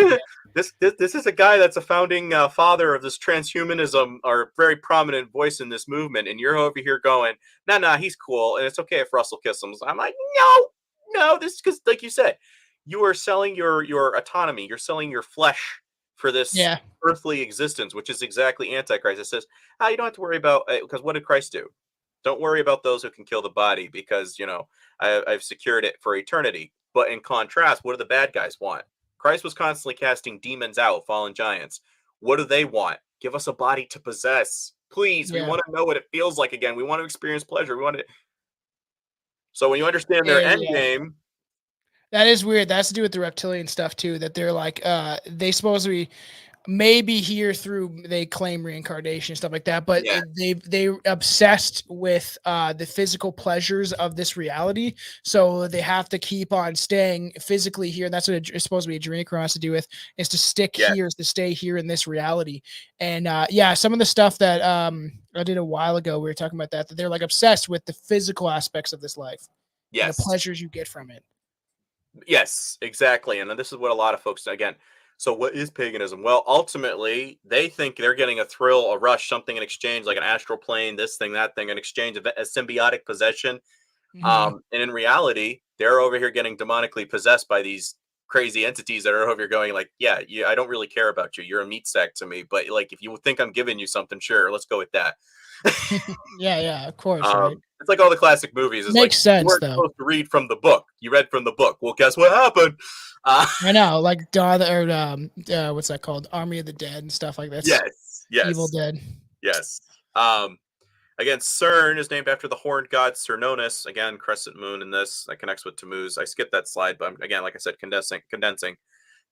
"This is a guy that's a founding father of this transhumanism, or a very prominent voice in this movement." And you're over here going, "Nah, he's cool, and it's okay if Russell kisses him." I'm like, "No, this is because, like you said, you are selling your autonomy, you're selling your flesh for this earthly existence, which is exactly Antichrist. It says, you don't have to worry about, because what did Christ do? Don't worry about those who can kill the body, because, I've secured it for eternity. But in contrast, what do the bad guys want? Christ was constantly casting demons out, fallen giants. What do they want? Give us a body to possess. Please, we want to know what it feels like again. We want to experience pleasure. We want to. So when you understand their end game. That is weird. That's to do with the reptilian stuff too, that they're like, they supposedly maybe here through, they claim reincarnation and stuff like that, but they obsessed with the physical pleasures of this reality. So they have to keep on staying physically here. And that's what it's supposed to be a dream has to do with, is to stick here, is to stay here in this reality. And some of the stuff that I did a while ago, we were talking about that they're like obsessed with the physical aspects of this life. And the pleasures you get from it. Yes, exactly. And this is what a lot of folks, again, so what is paganism? Well, ultimately, they think they're getting a thrill, a rush, something in exchange, like an astral plane, this thing, that thing, in exchange of a symbiotic possession. And in reality, they're over here getting demonically possessed by these crazy entities that are over here going like, I don't really care about you. You're a meat sack to me. But like, if you think I'm giving you something, sure, let's go with that. Of course. Right? It's like all the classic movies. It's makes sense, you weren't supposed to read from the book. You read from the book. Well, guess what happened? I know, like Dawn, or what's that called? Army of the Dead and stuff like that. Yes. Evil Dead. Yes. Again, CERN is named after the horned god Cernunnos. Again, crescent moon in this. That connects with Tammuz. I skipped that slide, but again, like I said, condensing.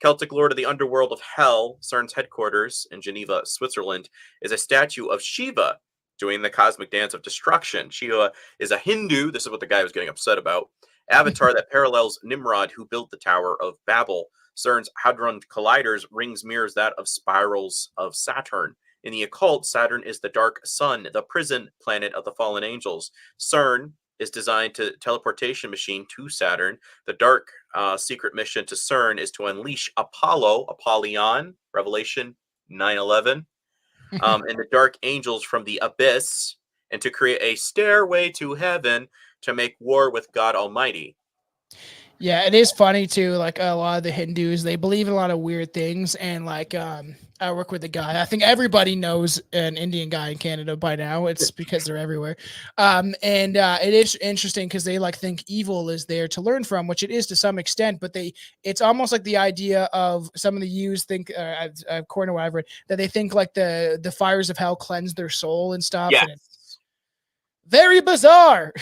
Celtic lord of the underworld of hell, CERN's headquarters in Geneva, Switzerland, is a statue of Shiva doing the cosmic dance of destruction. Shiva is a Hindu. This is what the guy was getting upset about. Avatar that parallels Nimrod, who built the Tower of Babel. CERN's Hadron Collider's rings mirrors that of spirals of Saturn. In the occult, Saturn is the dark sun, the prison planet of the fallen angels. CERN is designed to teleportation machine to Saturn. The dark secret mission to CERN is to unleash Apollyon, Revelation 9:11, and the dark angels from the abyss, and to create a stairway to heaven to make war with God Almighty. Yeah, it is funny too. Like a lot of the Hindus, they believe in a lot of weird things. And like, I work with a guy. I think everybody knows an Indian guy in Canada by now. It's because they're everywhere. It is interesting because they like think evil is there to learn from, which it is to some extent. But it's almost like the idea of some of the Jews think, according to what I've read, that they think like the fires of hell cleanse their soul and stuff. Yes. And it's very bizarre.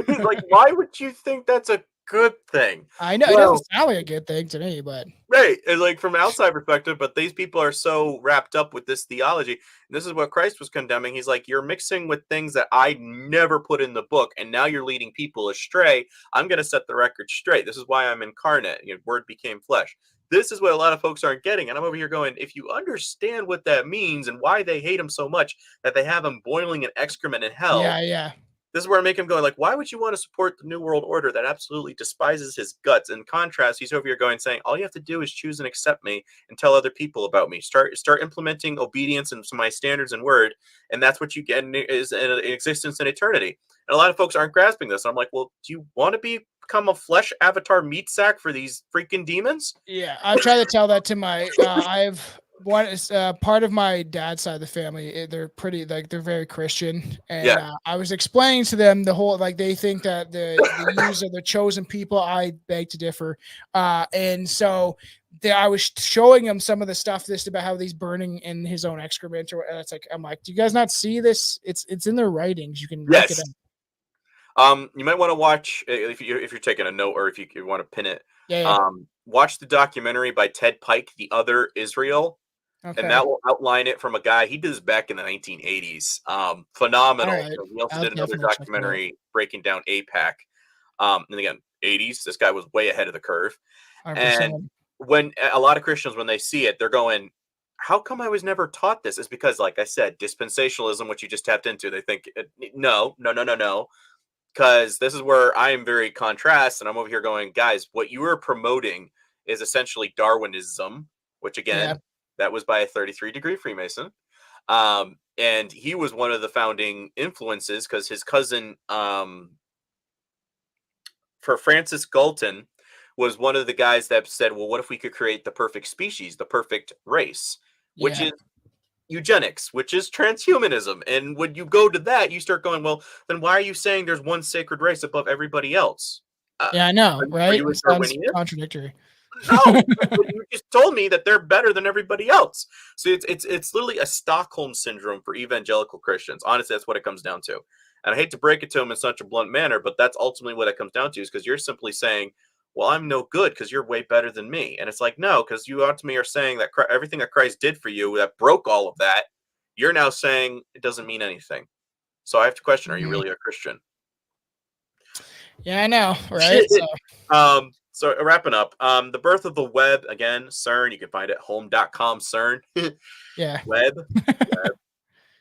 Like, why would you think that's a good thing? I know it Well, doesn't sound like a good thing to me, but right, and like from an outside perspective, but these people are so wrapped up with this theology. And this is what Christ was condemning. He's like, you're mixing with things that I never put in the book, and now you're leading people astray. I'm going to set the record straight. This is why I'm incarnate. Word became flesh. This is what a lot of folks aren't getting. And I'm over here going, if you understand what that means and why they hate him so much that they have him boiling in excrement in hell. yeah. This is where I make him go, like, why would you want to support the New World Order that absolutely despises his guts? In contrast, he's over here going, saying, all you have to do is choose and accept me and tell other people about me. Start implementing obedience and my standards and word, and that's what you get is an existence in eternity. And a lot of folks aren't grasping this. I'm like, well, do you want to become a flesh avatar meat sack for these freaking demons? Yeah, I try to tell that to my. I've one is part of my dad's side of the family. They're pretty like they're very Christian, and I was explaining to them the whole like they think that the Jews are the chosen people. I beg to differ, and so I was showing him some of the stuff this about how he's burning in his own excrement, or it's like I'm like, do you guys not see this? It's in their writings. You can look it up. You might want to watch if you're taking a note or if you want to pin it. Yeah. Watch the documentary by Ted Pike, The Other Israel, and that will outline it from a guy. He did this back in the 1980s. Phenomenal. Right. He also I'll did another definitely check that documentary breaking down APAC. And again, 80s. This guy was way ahead of the curve. 100%. And when a lot of Christians, when they see it, they're going, how come I was never taught this? It's because, like I said, dispensationalism, which you just tapped into, they think, no. Because this is where I am very contrast, and I'm over here going, guys, what you are promoting is essentially Darwinism, which again, that was by a 33-degree Freemason. And he was one of the founding influences because his cousin, for Francis Galton, was one of the guys that said, well, what if we could create the perfect species, the perfect race, which is eugenics, which is transhumanism. And when you go to that, you start going, well, then why are you saying there's one sacred race above everybody else? I know, right? It sounds contradictory. No, you just told me that they're better than everybody else. So it's literally a Stockholm syndrome for evangelical Christians. Honestly, that's what it comes down to. And I hate to break it to them in such a blunt manner, but that's ultimately what it comes down to, is because you're simply saying, well, I'm no good because you're way better than me. And it's like, no, because you ultimately are saying that everything that Christ did for you that broke all of that, you're now saying it doesn't mean anything. So I have to question, are you really a Christian? Yeah, I know, right? So wrapping up, the birth of the web, again, CERN, you can find it home.com, CERN. Web.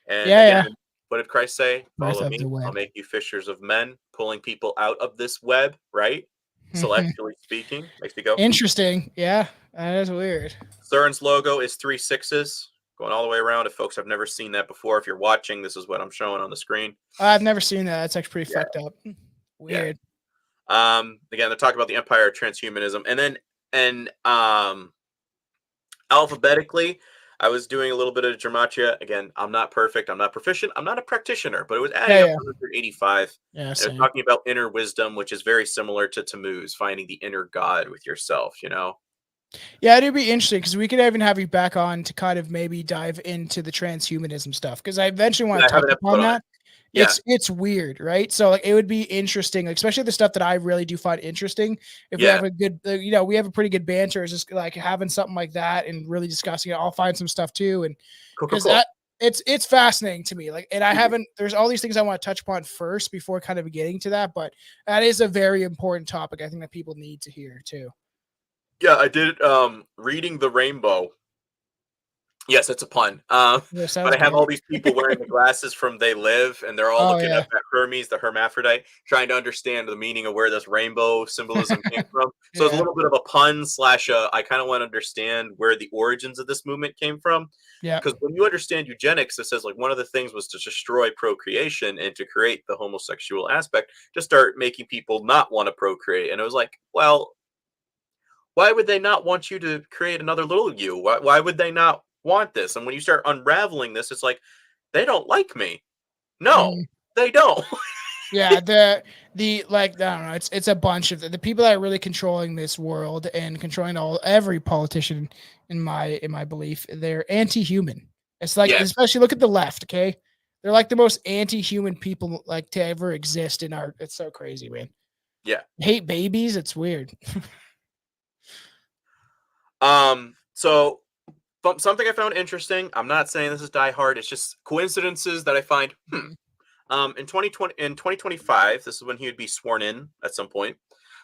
And again, what did Christ say? Follow me, I'll make you fishers of men, pulling people out of this web, right? Celestially speaking. Makes me go. Interesting. Yeah, that is weird. CERN's logo is 3 6s going all the way around. If folks have never seen that before, if you're watching, this is what I'm showing on the screen. I've never seen that. That's actually pretty fucked up. Weird. Again, they're talking about the empire of transhumanism. And alphabetically, I was doing a little bit of gematria. Again, I'm not perfect. I'm not proficient. I'm not a practitioner, but it was adding up to 185. Yeah, and it was talking about inner wisdom, which is very similar to Tammuz, finding the inner God with yourself, you know? Yeah, it'd be interesting because we could even have you back on to kind of maybe dive into the transhumanism stuff, because I eventually want to touch upon that. It's weird, right? So like it would be interesting, like, especially the stuff that I really do find interesting. If we have a good, we have a pretty good banter, it's just like having something like that and really discussing it. I'll find some stuff too, and because it's fascinating to me. Like, and I haven't. There's all these things I want to touch upon first before kind of getting to that, but that is a very important topic. I think that people need to hear too. Yeah, I did. Reading the Rainbow Yes, it's a pun. Yeah, But sounds I have good. all these people wearing the glasses from They Live, and they're all Oh looking yeah. up at Hermes, the hermaphrodite, trying to understand the meaning of where this rainbow symbolism came from. So it's a Yeah. little bit of a pun slash. I kind of want to understand where the origins of this movement came from. Yeah. Because when you understand eugenics, it says like one of the things was to destroy procreation and to create the homosexual aspect to start making people not want to procreate. And it was like, well, why would they not want you to create another little you? Why would they not want this? And when you start unraveling this, it's like they don't like me. No, Mhm. they don't. Yeah, the like I don't know, it's a bunch of the people that are really controlling this world and controlling every politician in my belief, they're anti-human. It's like Yes. especially look at the left, okay? They're like the most anti-human people like to ever exist in our it's so crazy, man. Yeah. Hate babies, it's weird. So something I found interesting. I'm not saying this is Die Hard. It's just coincidences that I find. Mhm. In 2025, this is when he would be sworn in at some point.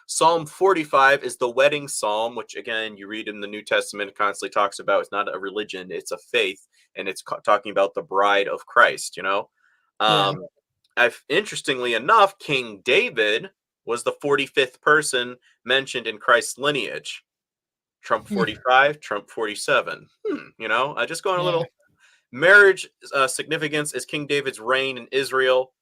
Psalm 45 is the wedding psalm, which again you read in the New Testament. It constantly talks about it's not a religion, it's a faith, and it's talking about the bride of Christ. You know, Yeah. um, interestingly enough, King David was the 45th person mentioned in Christ's lineage. Trump Hmm. 45, Trump 47. You know, I just going a Yeah. little marriage significance is King David's reign in Israel.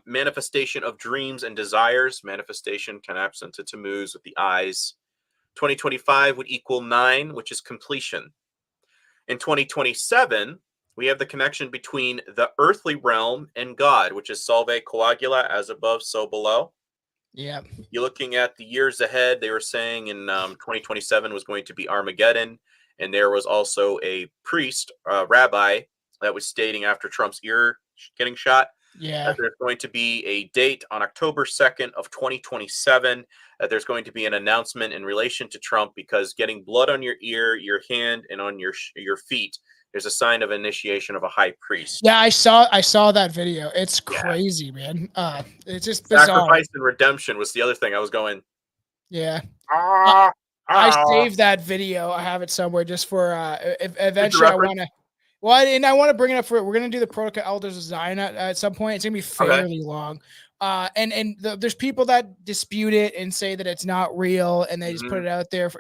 Manifestation of dreams and desires. Manifestation connects into Tammuz with the eyes. 2025 would equal 9, which is completion. In 2027, we have the connection between the earthly realm and God, which is Salve Coagula, as above, so below. Yeah. You're looking at the years ahead. They were saying in 2027 was going to be Armageddon. And there was also a priest, rabbi, that was stating after Trump's ear getting shot Yeah. that there's going to be a date on October 2nd of 2027, that there's going to be an announcement in relation to Trump because getting blood on your ear, your hand, and on your feet is a sign of initiation of a high priest. Yeah, I saw that video. It's Yeah. crazy, man. It's just bizarre. Sacrifice and redemption was the other thing I was going, Yeah. I, ah, I ah. saved that video. I have it somewhere just for if Future eventually I reference. want to. Well, and I want to bring it up for we're gonna do the Protocol Elders of Zion at some point. It's gonna be Okay. fairly long. There's people that dispute it and say that it's not real, and they just put Mhm. it out there.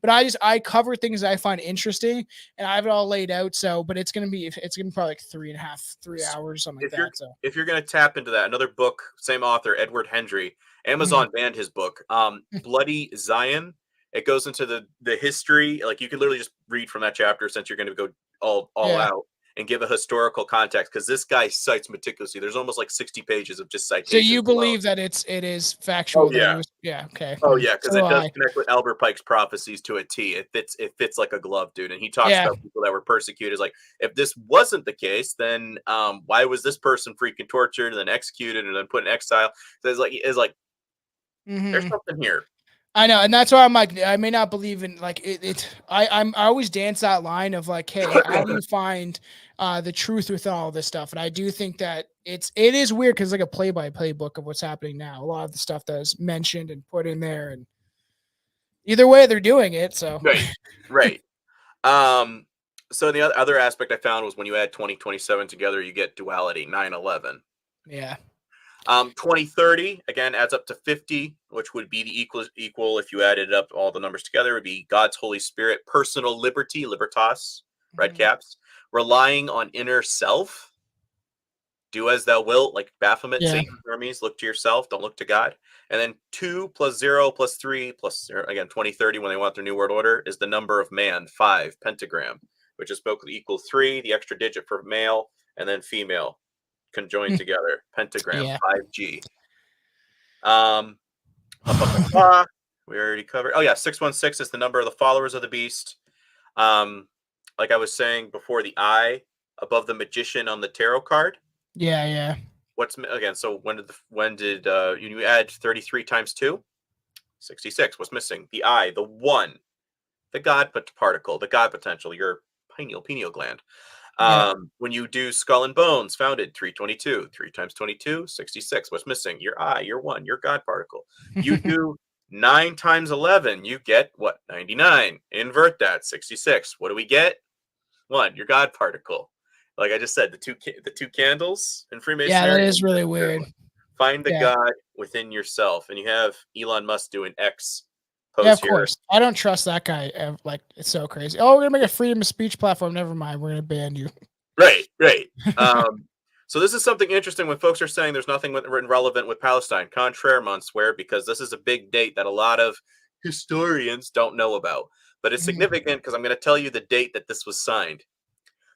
But I cover things that I find interesting, and I have it all laid out. So, but it's gonna be probably like 3.5, 3 hours, something like if you're that. So if you're gonna tap into that, another book, same author, Edward Hendry, mhm. Amazon banned his book, Bloody Zion. It goes into the history. Like you can literally just read from that chapter since you're going to go all Yeah. out and give a historical context because this guy cites meticulously. There's almost like 60 pages of just So you citations alone. believe that it is Oh factual that he yeah. was okay. Oh yeah, because So do it does I. connect with Albert Pike's prophecies to a T. It fits like a glove, dude. And he talks Yeah. about people that were persecuted. Like, if this wasn't the case, then why was this person freaking tortured and then executed and then put in exile? So it's like there's Mhm. something here. I know, and that's why I'm like, I may not believe in like it. I always dance that line of like, hey, how do you find the truth with all this stuff? And I do think that it is weird because like a play-by-play book of what's happening now. A lot of the stuff that is mentioned and put in there, and either way, they're doing it. So Right, right. Um, so the other aspect I found was when you add 2027 together, you get duality, 9/11. yeah, 2030 again adds up to 50, which would be the equal if you added up all the numbers together would be God's Holy Spirit, personal liberty, libertas, red mhm. caps, relying on inner self, do as thou wilt, like Baphomet, Yeah, Satan, Hermes, look to yourself, don't look to God. And then 2 plus 0 plus 3 plus 0, again 2030 when they want their new world order is the number of man, 5, pentagram, which is spoken equal 3, the extra digit for male, and then female conjoined Mm. together, pentagram, Yeah, 5G. Um, pa, pa, pa, pa. We already covered. Oh yeah, 616 is the number of the followers of the beast. Um, like I was saying before, the eye above the magician on the tarot card. yeah, yeah, What's again? So when did you add 33 times 2? 66. What's missing? The eye, the one, the God particle, the God potential, your pineal gland. yeah. When you do skull and bones, founded 322, 3 times 22, 66. What's missing? Your eye, your one, your God particle. You do 9 times 11, you get what? 99. Invert that, 66. What do we get? One, your God particle. Like I just said, the two candles in Yeah, that Freemasonry. is really weird. Find the Yeah. God within yourself, and you have Elon Musk doing X post Yeah, of here. course. I don't trust that guy. Like, it's so crazy. Oh, we're gonna make a freedom of speech platform. Never mind. We're gonna ban you. Right. So this is something interesting when folks are saying there's nothing relevant with Palestine. Contraire, swear, because this is a big date that a lot of historians don't know about. But it's significant because I'm going to tell you the date that this was signed.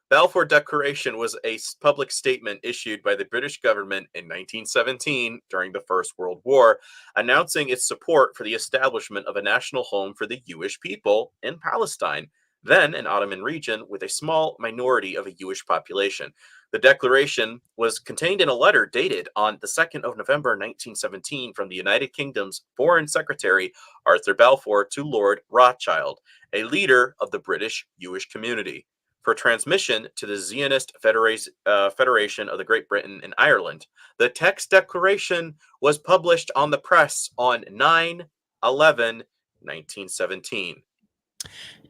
Balfour Declaration was a public statement issued by the British government in 1917 during the First World War, announcing its support for the establishment of a national home for the Jewish people in Palestine, then an Ottoman region with a small minority of a Jewish population. The declaration was contained in a letter dated on the 2nd of November 1917 from the United Kingdom's Foreign Secretary Arthur Balfour to Lord Rothschild, a leader of the British Jewish community, for transmission to the Zionist Federation of the Great Britain and Ireland. The text declaration was published on the press on 9/11/1917.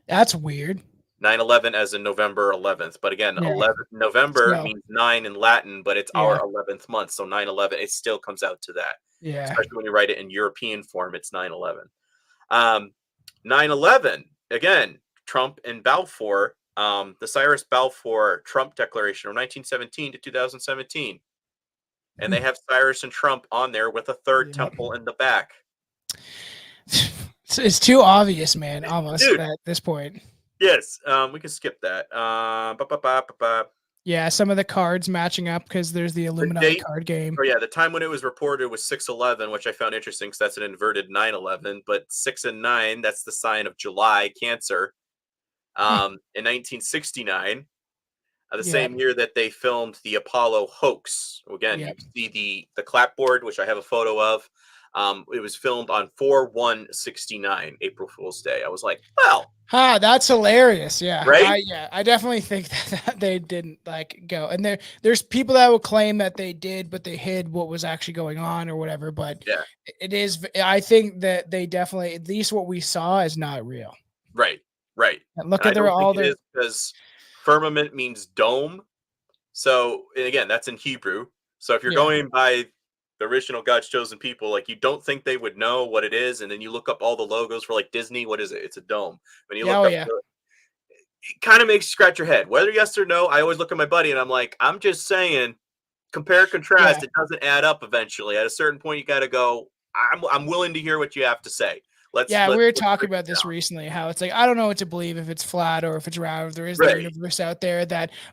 That's weird. 9/11 as in November 11th. But again, Yeah. 11 November So- means 9 in Latin, but it's Yeah. our 11th month. So 9/11, it still comes out to that. Yeah. Especially when you write it in European form, it's 9/11. 9/11, again, Trump and Balfour, the Cyrus Balfour Trump Declaration from 1917 to 2017. And they have Cyrus and Trump on there with a third temple in the back. It's too obvious, man, almost Dude. at this point. Yes, we can skip that. Yeah, some of the cards matching up because there's the Illuminati date- card game. Oh yeah, the time when it was reported was 6/11, which I found interesting because that's an inverted 9/11. But 6 and 9, that's the sign of July, Cancer. In 1969, the same year that they filmed the Apollo hoax. Again, you see the clapboard, which I have a photo of. It was filmed on 4/1/69, April Fool's Day. I was like, well, that's hilarious. Yeah, right? I definitely think that they didn't like go. And there's people that will claim that they did, but they hid what was actually going on or whatever. But yeah, it is. I think that they definitely, at least what we saw, is not real. Right. And look at all their because firmament means dome. So and again, that's in Hebrew. So if you're going by the original God's chosen people, like you don't think they would know what it is, and then you look up all the logos for like Disney. What is it? It's a dome. When you look up, it kind of makes you scratch your head. Whether yes or no, I always look at my buddy and I'm like, I'm just saying, compare, contrast. It doesn't add up. Eventually, at a certain point, you got to go. I'm willing to hear what you have to say. We were talking about this recently, how it's like, I don't know what to believe, if it's flat or if it's round, if there is a universe out there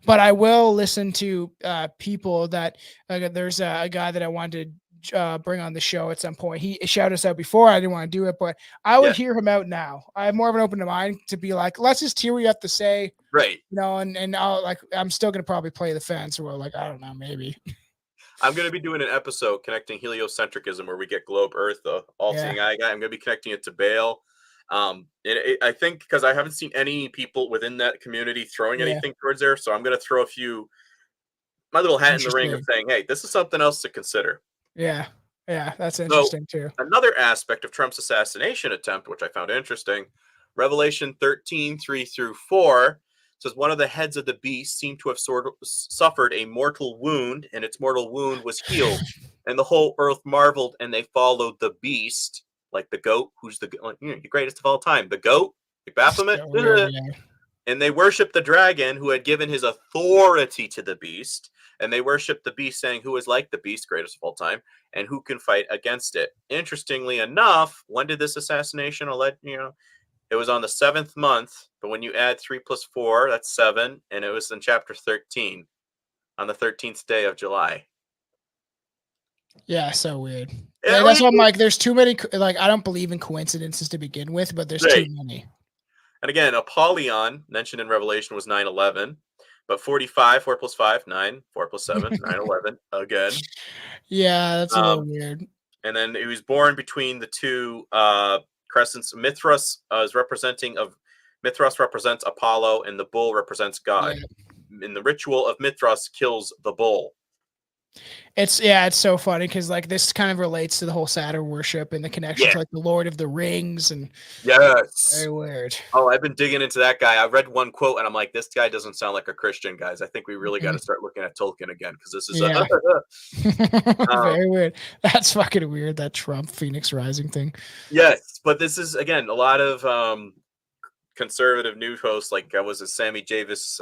but I will listen to people that, there's a guy that I wanted to bring on the show at some point. He shouted us out before. I didn't want to do it, but I would hear him out now. I have more of an open mind to be like, let's just hear what you have to say. Right. And I'll I'm still going to probably play the fence or like, I don't know, maybe. I'm going to be doing an episode connecting heliocentrism where we get globe Earth, the all-seeing eye guy. I'm going to be connecting it to Baal. I think because I haven't seen any people within that community throwing anything towards there. So I'm going to throw my little hat in the ring of saying, hey, this is something else to consider. Yeah. That's interesting too. Another aspect of Trump's assassination attempt, which I found interesting, Revelation 13:3-4, says one of the heads of the beast seemed to have suffered a mortal wound, and its mortal wound was healed. And the whole earth marveled, and they followed the beast, like the goat, who's the greatest of all time, the goat, the Baphomet. And they worshiped the dragon, who had given his authority to the beast. And they worshiped the beast, saying, who is like the beast, greatest of all time, and who can fight against it. Interestingly enough, when did this assassination it was on the 7th month, but when you add 3 + 4, that's 7, and it was in chapter 13 on the 13th day of July. Yeah, so weird. Yeah, that's why I'm like, there's too many. Like, I don't believe in coincidences to begin with, but there's too many. And again, Apollyon mentioned in Revelation was 9/11, but 45, 4 + 5, 9, 4 + 7, 9/11 again. Yeah, that's a little weird. And then he was born between the two crescents. Mithras Mithras represents Apollo, and the bull represents God. And the ritual of Mithras kills the bull. It's so funny because like this kind of relates to the whole Saturn worship and the connection Yeah. to like the Lord of the Rings and Yes. very weird. Oh, I've been digging into that guy. I read one quote and I'm like, this guy doesn't sound like a Christian, guys. I think we really got to start looking at Tolkien again because this is Yeah. um, Very weird. That's fucking weird. That Trump Phoenix Rising thing. yes, but this is again a lot of conservative news hosts like was it Sammy Davis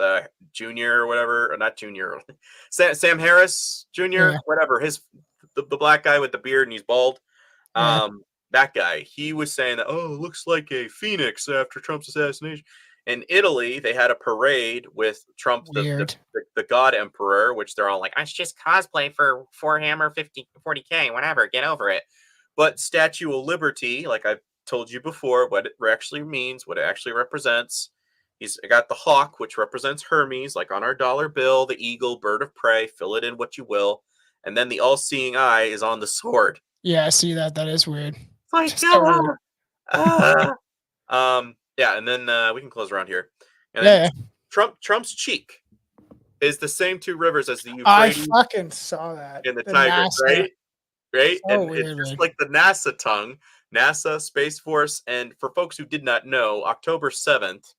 Jr. or whatever, or not Jr. Sam Harris Jr. Yeah. Whatever, the black guy with the beard and he's bald. Yeah. That guy, he was saying that, oh, it looks like a phoenix after Trump's assassination. In Italy, they had a parade with Trump, Weird. the God Emperor, which they're all like, it's just cosplay for Hammer 40K, whatever, get over it. But Statue of Liberty, like I've told you before, what it actually means, what it actually represents. He's got the hawk, which represents Hermes, like on our dollar bill, the eagle, bird of prey, fill it in what you will. And then the all-seeing eye is on the sword. Yeah, I see that. That is weird. Like, So yeah, and then we can close around here. And yeah, then Trump's cheek is the same two rivers as the I Euphrates fucking saw that. and the Tigris, NASA. right? So And weird, it's just man. like the NASA tongue, NASA, Space Force. And for folks who did not know, October 7th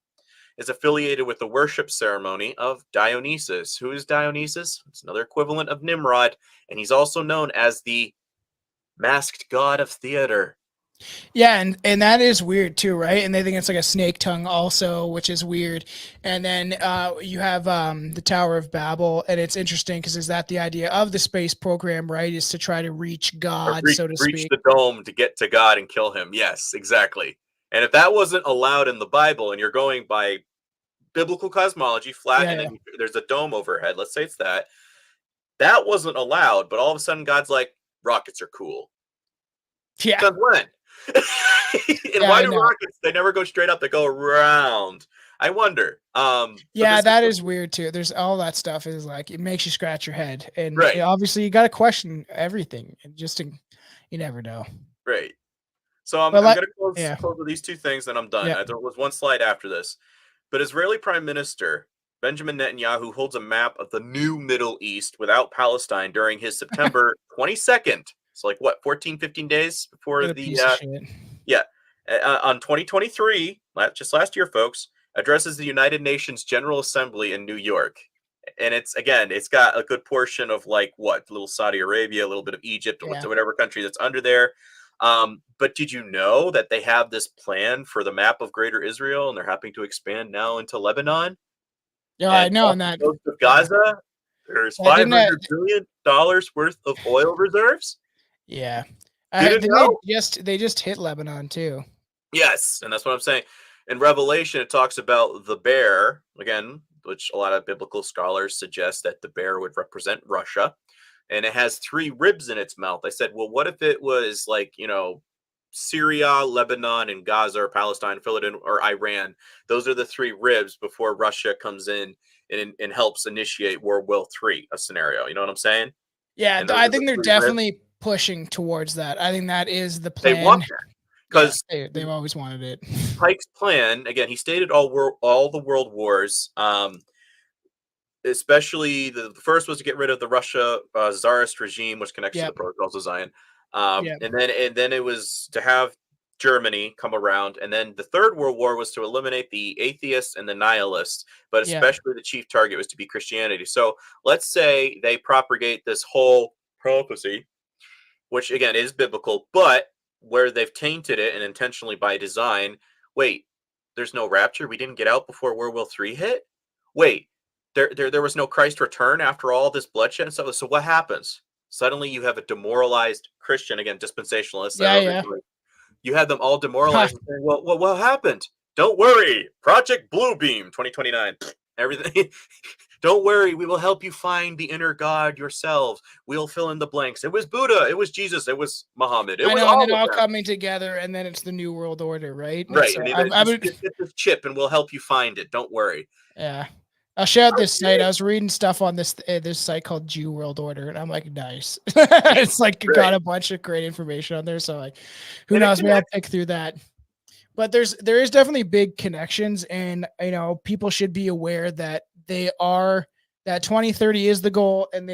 is affiliated with the worship ceremony of Dionysus. Who is Dionysus? It's another equivalent of Nimrod, and he's also known as the masked god of theater. Yeah, and that is weird too, right? And they think it's like a snake tongue also, which is weird. And then you have the Tower of Babel, and it's interesting because is that the idea of the space program, right? Is to try to reach God, so to Reach speak. the dome to get to God and kill him. Yes, exactly. And if that wasn't allowed in the Bible, and you're going by biblical cosmology, flat, and then there's a dome overhead, let's say it's that wasn't allowed, but all of a sudden God's like, rockets are cool. Yeah. Since when? And why do rockets, they never go straight up, they go around? I wonder. Yeah, that is weird too. There's all that stuff is like it makes you scratch your head, and obviously you got to question everything, and just you never know. Right. So I'm going to close with these two things, then I'm done. Yeah. There was one slide after this, but Israeli Prime Minister Benjamin Netanyahu holds a map of the new Middle East without Palestine during his September 22nd. So like what, 14, 15 days before on 2023, just last year, folks, addresses the United Nations General Assembly in New York. And it's got a good portion of like what, little Saudi Arabia, a little bit of Egypt, whatever country that's under there. But did you know that they have this plan for the map of Greater Israel, and they're hoping to expand now into Lebanon? Yeah, I know. And that coast of Gaza, there's $500 billion worth of oil reserves. Yeah, they just hit Lebanon too. Yes, and that's what I'm saying. In Revelation, it talks about the bear again, which a lot of biblical scholars suggest that the bear would represent Russia, and it has 3 ribs in its mouth. I said, well, what if it was like, Syria, Lebanon, and Gaza, or Palestine, fill it in, or Iran? Those are the 3 ribs before Russia comes in and helps initiate World War III, a scenario. You know what I'm saying? Yeah, I think they're definitely pushing towards that. I think that is the plan. They want that because they've always wanted it. Pike's plan, again, he stated all the world wars, especially the first was to get rid of the Russia Tsarist regime, which connects to the protocols of Zion. And then it was to have Germany come around, and then the Third World War was to eliminate the atheists and the nihilists, but especially the chief target was to be Christianity. So let's say they propagate this whole prophecy, which again is biblical, but where they've tainted it and intentionally by design. Wait, there's no rapture? We didn't get out before World War III hit? Wait, there was no Christ return after all this bloodshed and stuff? So what happens? Suddenly you have a demoralized Christian, again, dispensationalist. You have them all demoralized and saying, well, what happened? Don't worry. Project Bluebeam 2029. Everything. Don't worry. We will help you find the inner God yourselves. We'll fill in the blanks. It was Buddha. It was Jesus. It was Muhammad. It was all coming together, and then it's the New World Order, right? Right. So get this chip, and we'll help you find it. Don't worry. Yeah. I'll share out this site. I was reading stuff on this site called Jew World Order, and I'm like, nice. It's like got a bunch of great information on there. So like, who knows? Maybe I'll pick through that. But there is definitely big connections, and people should be aware that that 2030 is the goal, and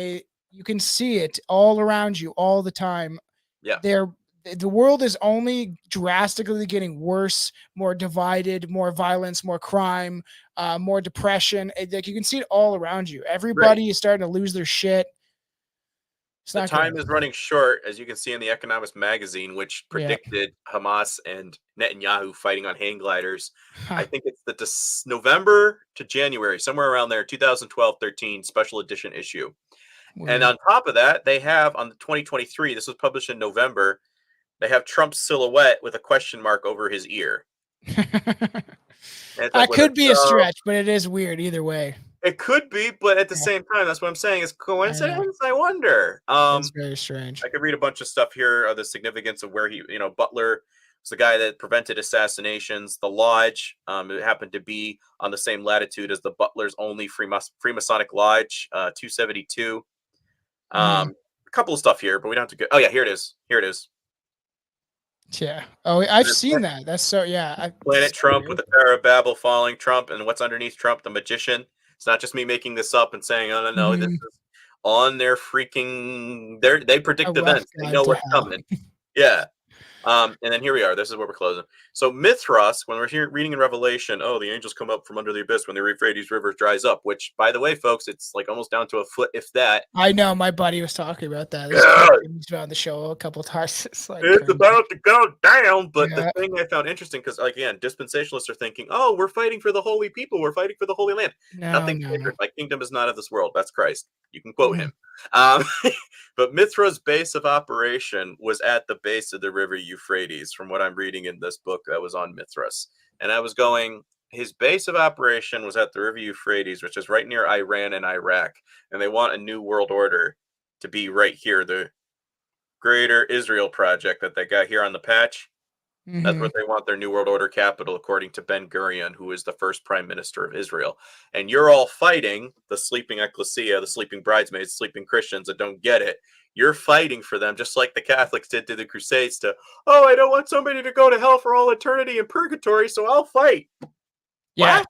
you can see it all around you all the time. Yeah. The world is only drastically getting worse, more divided, more violence, more crime, more depression. Like you can see it all around you. Everybody is starting to lose their shit. It's The not time good. is running short, as you can see in the Economist magazine, which predicted Hamas and Netanyahu fighting on hang gliders. I think it's the November to January, somewhere around there, 2012-13 special edition issue. Weird. And on top of that, they have on the 2023, this was published in November, they have Trump's silhouette with a question mark over his ear. That could be a stretch, but it is weird either way. It could be, but at the same time, that's what I'm saying. Is coincidence? I wonder. It's very strange. I could read a bunch of stuff here of the significance of where he, Butler was the guy that prevented assassinations. The lodge, it happened to be on the same latitude as the Butler's only Freemasonic lodge, 272. A couple of stuff here, but we don't have to go. Oh yeah, here it is. Yeah. Oh, I've seen that. That's so. Yeah. Planet Trump with the Tower of Babel falling. Trump, and what's underneath Trump? The magician. It's not just me making this up and saying, "Oh no, this is on their freaking." They predict events. They know what's coming. Yeah. And then here we are. This is where we're closing. So Mithras, when we're reading in Revelation, the angels come up from under the abyss when the Euphrates River dries up, which, by the way, folks, it's like almost down to a foot, if that. I know. My buddy was talking about that. He's been on the show a couple of times. It's about to go down. But the thing I found interesting, because, again, dispensationalists are thinking, we're fighting for the holy people. We're fighting for the Holy Land. Nothing sacred. My kingdom is not of this world. That's Christ. You can quote him. But Mithra's base of operation was at the base of the river Euphrates, from what I'm reading in this book that was on Mithras. And I was going, his base of operation was at the river Euphrates, which is right near Iran and Iraq. And they want a new world order to be right here, the Greater Israel Project that they got here on the patch. That's what they want their New World Order capital, according to Ben Gurion, who is the first prime minister of Israel. And you're all fighting the sleeping ecclesia, the sleeping bridesmaids, sleeping Christians that don't get it. You're fighting for them, just like the Catholics did to the Crusades, to, I don't want somebody to go to hell for all eternity in purgatory, so I'll fight. Yeah. What?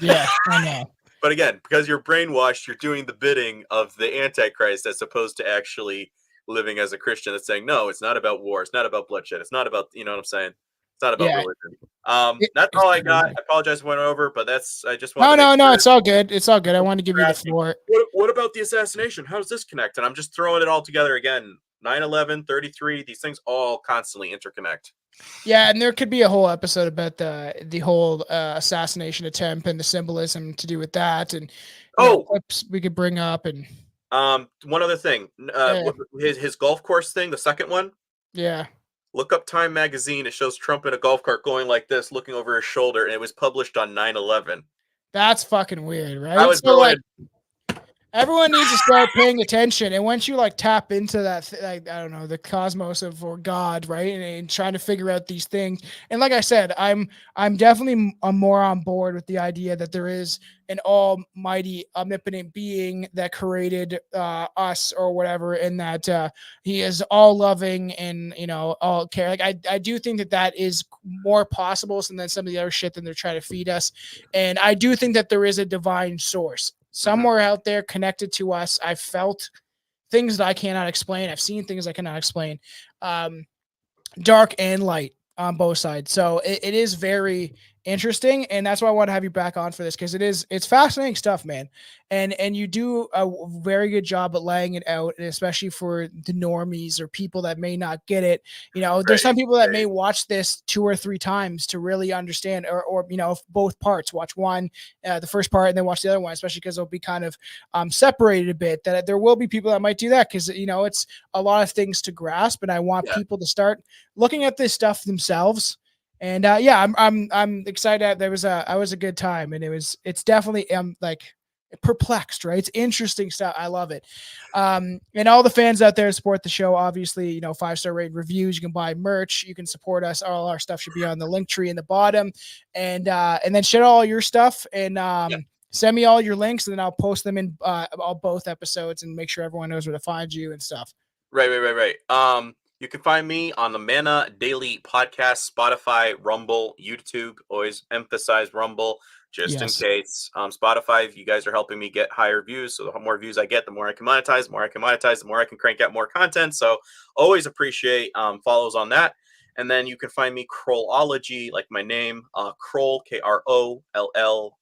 Yeah, I know. But again, because you're brainwashed, you're doing the bidding of the Antichrist as opposed to actually living as a Christian that's saying, no, it's not about war. It's not about bloodshed. It's not about, you know what I'm saying? It's not about religion. That's all I got. I apologize if I went over, but I just want No, it's all good. It's all good. I want to give you the floor. What about the assassination? How does this connect? And I'm just throwing it all together again. 9/11, 33, these things all constantly interconnect. Yeah, and there could be a whole episode about the whole assassination attempt and the symbolism to do with that, and clips we could bring up. And one other thing, his golf course thing, the second one. Yeah. Look up Time magazine. It shows Trump in a golf cart going like this, looking over his shoulder, and it was published on 9/11. That's fucking weird, right? Everyone needs to start paying attention, and once you tap into that, I don't know, the cosmos or God, right, and trying to figure out these things. And like I said, I'm definitely more on board with the idea that there is an almighty, omnipotent being that created us or whatever, and that he is all loving and all care. I do think that is more possible than some of the other shit that they're trying to feed us, and I do think that there is a divine source somewhere out there connected to us. I've felt things that I cannot explain. I've seen things I cannot explain, dark and light on both sides. So it is very interesting, and that's why I want to have you back on for this, because it's fascinating stuff, man. And you do a very good job at laying it out, and especially for the normies or people that may not get it. There's some people that may watch this 2 or 3 times to really understand, or both parts. Watch one, the first part, and then watch the other one, especially because they'll be kind of separated a bit. That there will be people that might do that, because it's a lot of things to grasp, and I want people to start looking at this stuff themselves. And I'm excited. That was a good time, and it's definitely perplexed, right? It's interesting stuff. I love it. And all the fans out there support the show. Obviously, 5-star rated reviews. You can buy merch. You can support us. All our stuff should be on the link tree in the bottom, and then share all your stuff and send me all your links, and then I'll post them in both episodes and make sure everyone knows where to find you and stuff. Right. You can find me on the Mana Daily Podcast, Spotify, Rumble, YouTube. Always emphasize Rumble just in Yes. case. Spotify, you guys are helping me get higher views. So the more views I get, the more I can monetize. The more I can monetize, the more I can crank out more content. So always appreciate follows on that. And then you can find me Krollology, like my name, Kroll, Kroll,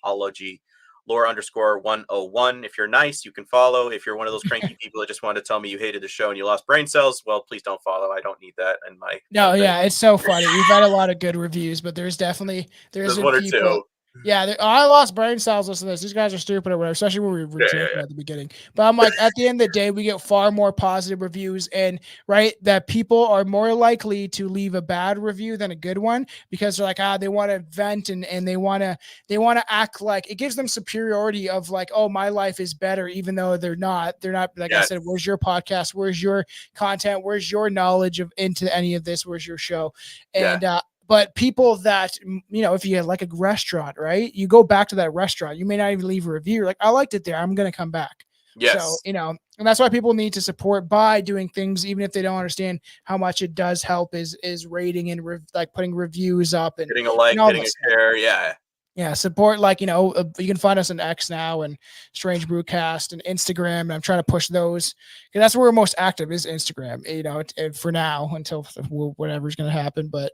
ology. Lore_101. If you're nice, you can follow. If you're one of those cranky people that just wanted to tell me you hated the show and you lost brain cells, well, please don't follow. I don't need that in my No, thing. yeah, it's so funny. We've had a lot of good reviews, but there's been one or people. two. Yeah, I lost brain cells listening to this. These guys are stupid or whatever, especially when we were joking at the beginning. But I'm like, at the end of the day, we get far more positive reviews, and right, that people are more likely to leave a bad review than a good one because they're like, they want to vent and they want to act like it gives them superiority of like, oh, my life is better, even though they're not. They're not, like I said, where's your podcast? Where's your content? Where's your knowledge of into any of this? Where's your show? And but people that, if you had like a restaurant, right? You go back to that restaurant, you may not even leave a review. You're like, I liked it there, I'm going to come back. Yes. So, and that's why people need to support by doing things, even if they don't understand how much it does help is rating and like putting reviews up and hitting a like, hitting a share. Yeah. Yeah, support, like, you can find us on X now and Strange Brewcast and Instagram. And I'm trying to push those because that's where we're most active is Instagram, for now until whatever's going to happen. But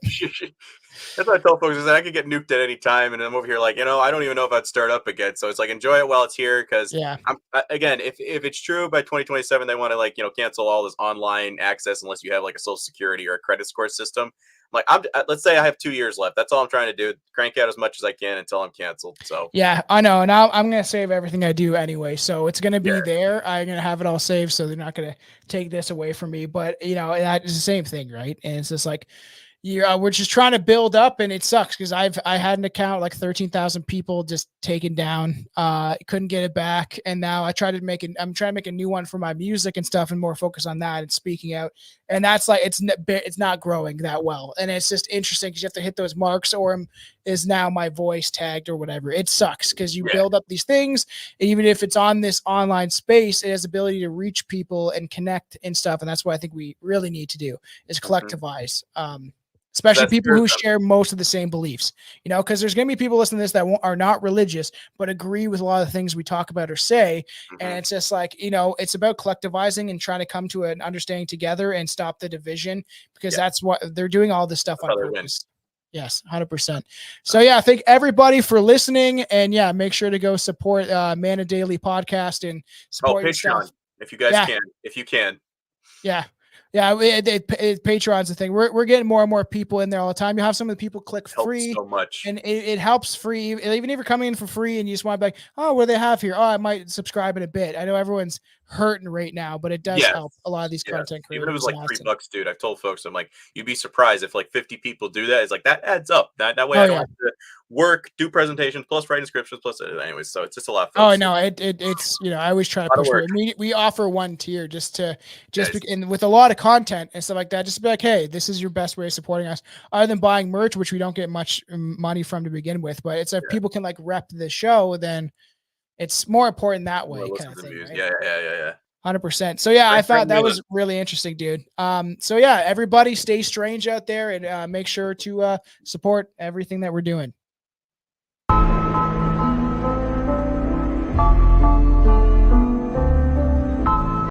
that's what I tell folks is that I could get nuked at any time. And I'm over here like, I don't even know if I'd start up again. So it's like, enjoy it while it's here. Because again, if it's true by 2027, they want to cancel all this online access unless you have like a social security or a credit score system. Like, let's say I have 2 years left. That's all I'm trying to do. Crank out as much as I can until I'm canceled. So yeah, I know. And I'm going to save everything I do anyway. So it's going to be there. I'm going to have it all saved. So they're not going to take this away from me. But, that is the same thing, right? And it's just like, we're just trying to build up, and it sucks because I had an account like 13,000 people just taken down. Couldn't get it back, and now I'm trying to make a new one for my music and stuff, and more focus on that and speaking out. And that's like it's not growing that well, and it's just interesting because you have to hit those marks, or is now my voice tagged or whatever. It sucks because you build up these things, even if it's on this online space, it has ability to reach people and connect and stuff, and that's what I think we really need to do is collectivize. Especially people who share most of the same beliefs, because there's going to be people listening to this that are not religious, but agree with a lot of the things we talk about or say. And it's just like, it's about collectivizing and trying to come to an understanding together and stop the division, because that's what they're doing, all this stuff on purpose. Yes, 100%. So thank everybody for listening, and make sure to go support Mana Daily Podcast and support Patreon if you guys can, if you can. Yeah. Yeah, Patreon's the thing. We're getting more and more people in there all the time. You have some of the people click free so much, and it helps free. Even if you're coming in for free and you just want to be like, oh, what do they have here? Oh, I might subscribe in a bit. I know everyone's hurting right now, but it does help a lot of these content creators. Even if it was like $3, dude, I've told folks, I'm like, you'd be surprised if like 50 people do that. It's like that adds up. That way I don't have to work, do presentations, plus write descriptions, plus anyways. So it's just a lot. Oh no, it's I always try to push for it. We offer one tier and with a lot of content and stuff like that, just to be like, hey, this is your best way of supporting us, other than buying merch, which we don't get much money from to begin with. But it's if people can like rep the show, then it's more important that way, kind of thing. Right? Yeah. 100%. So I thought that was really interesting, dude. So everybody stay strange out there and make sure to support everything that we're doing.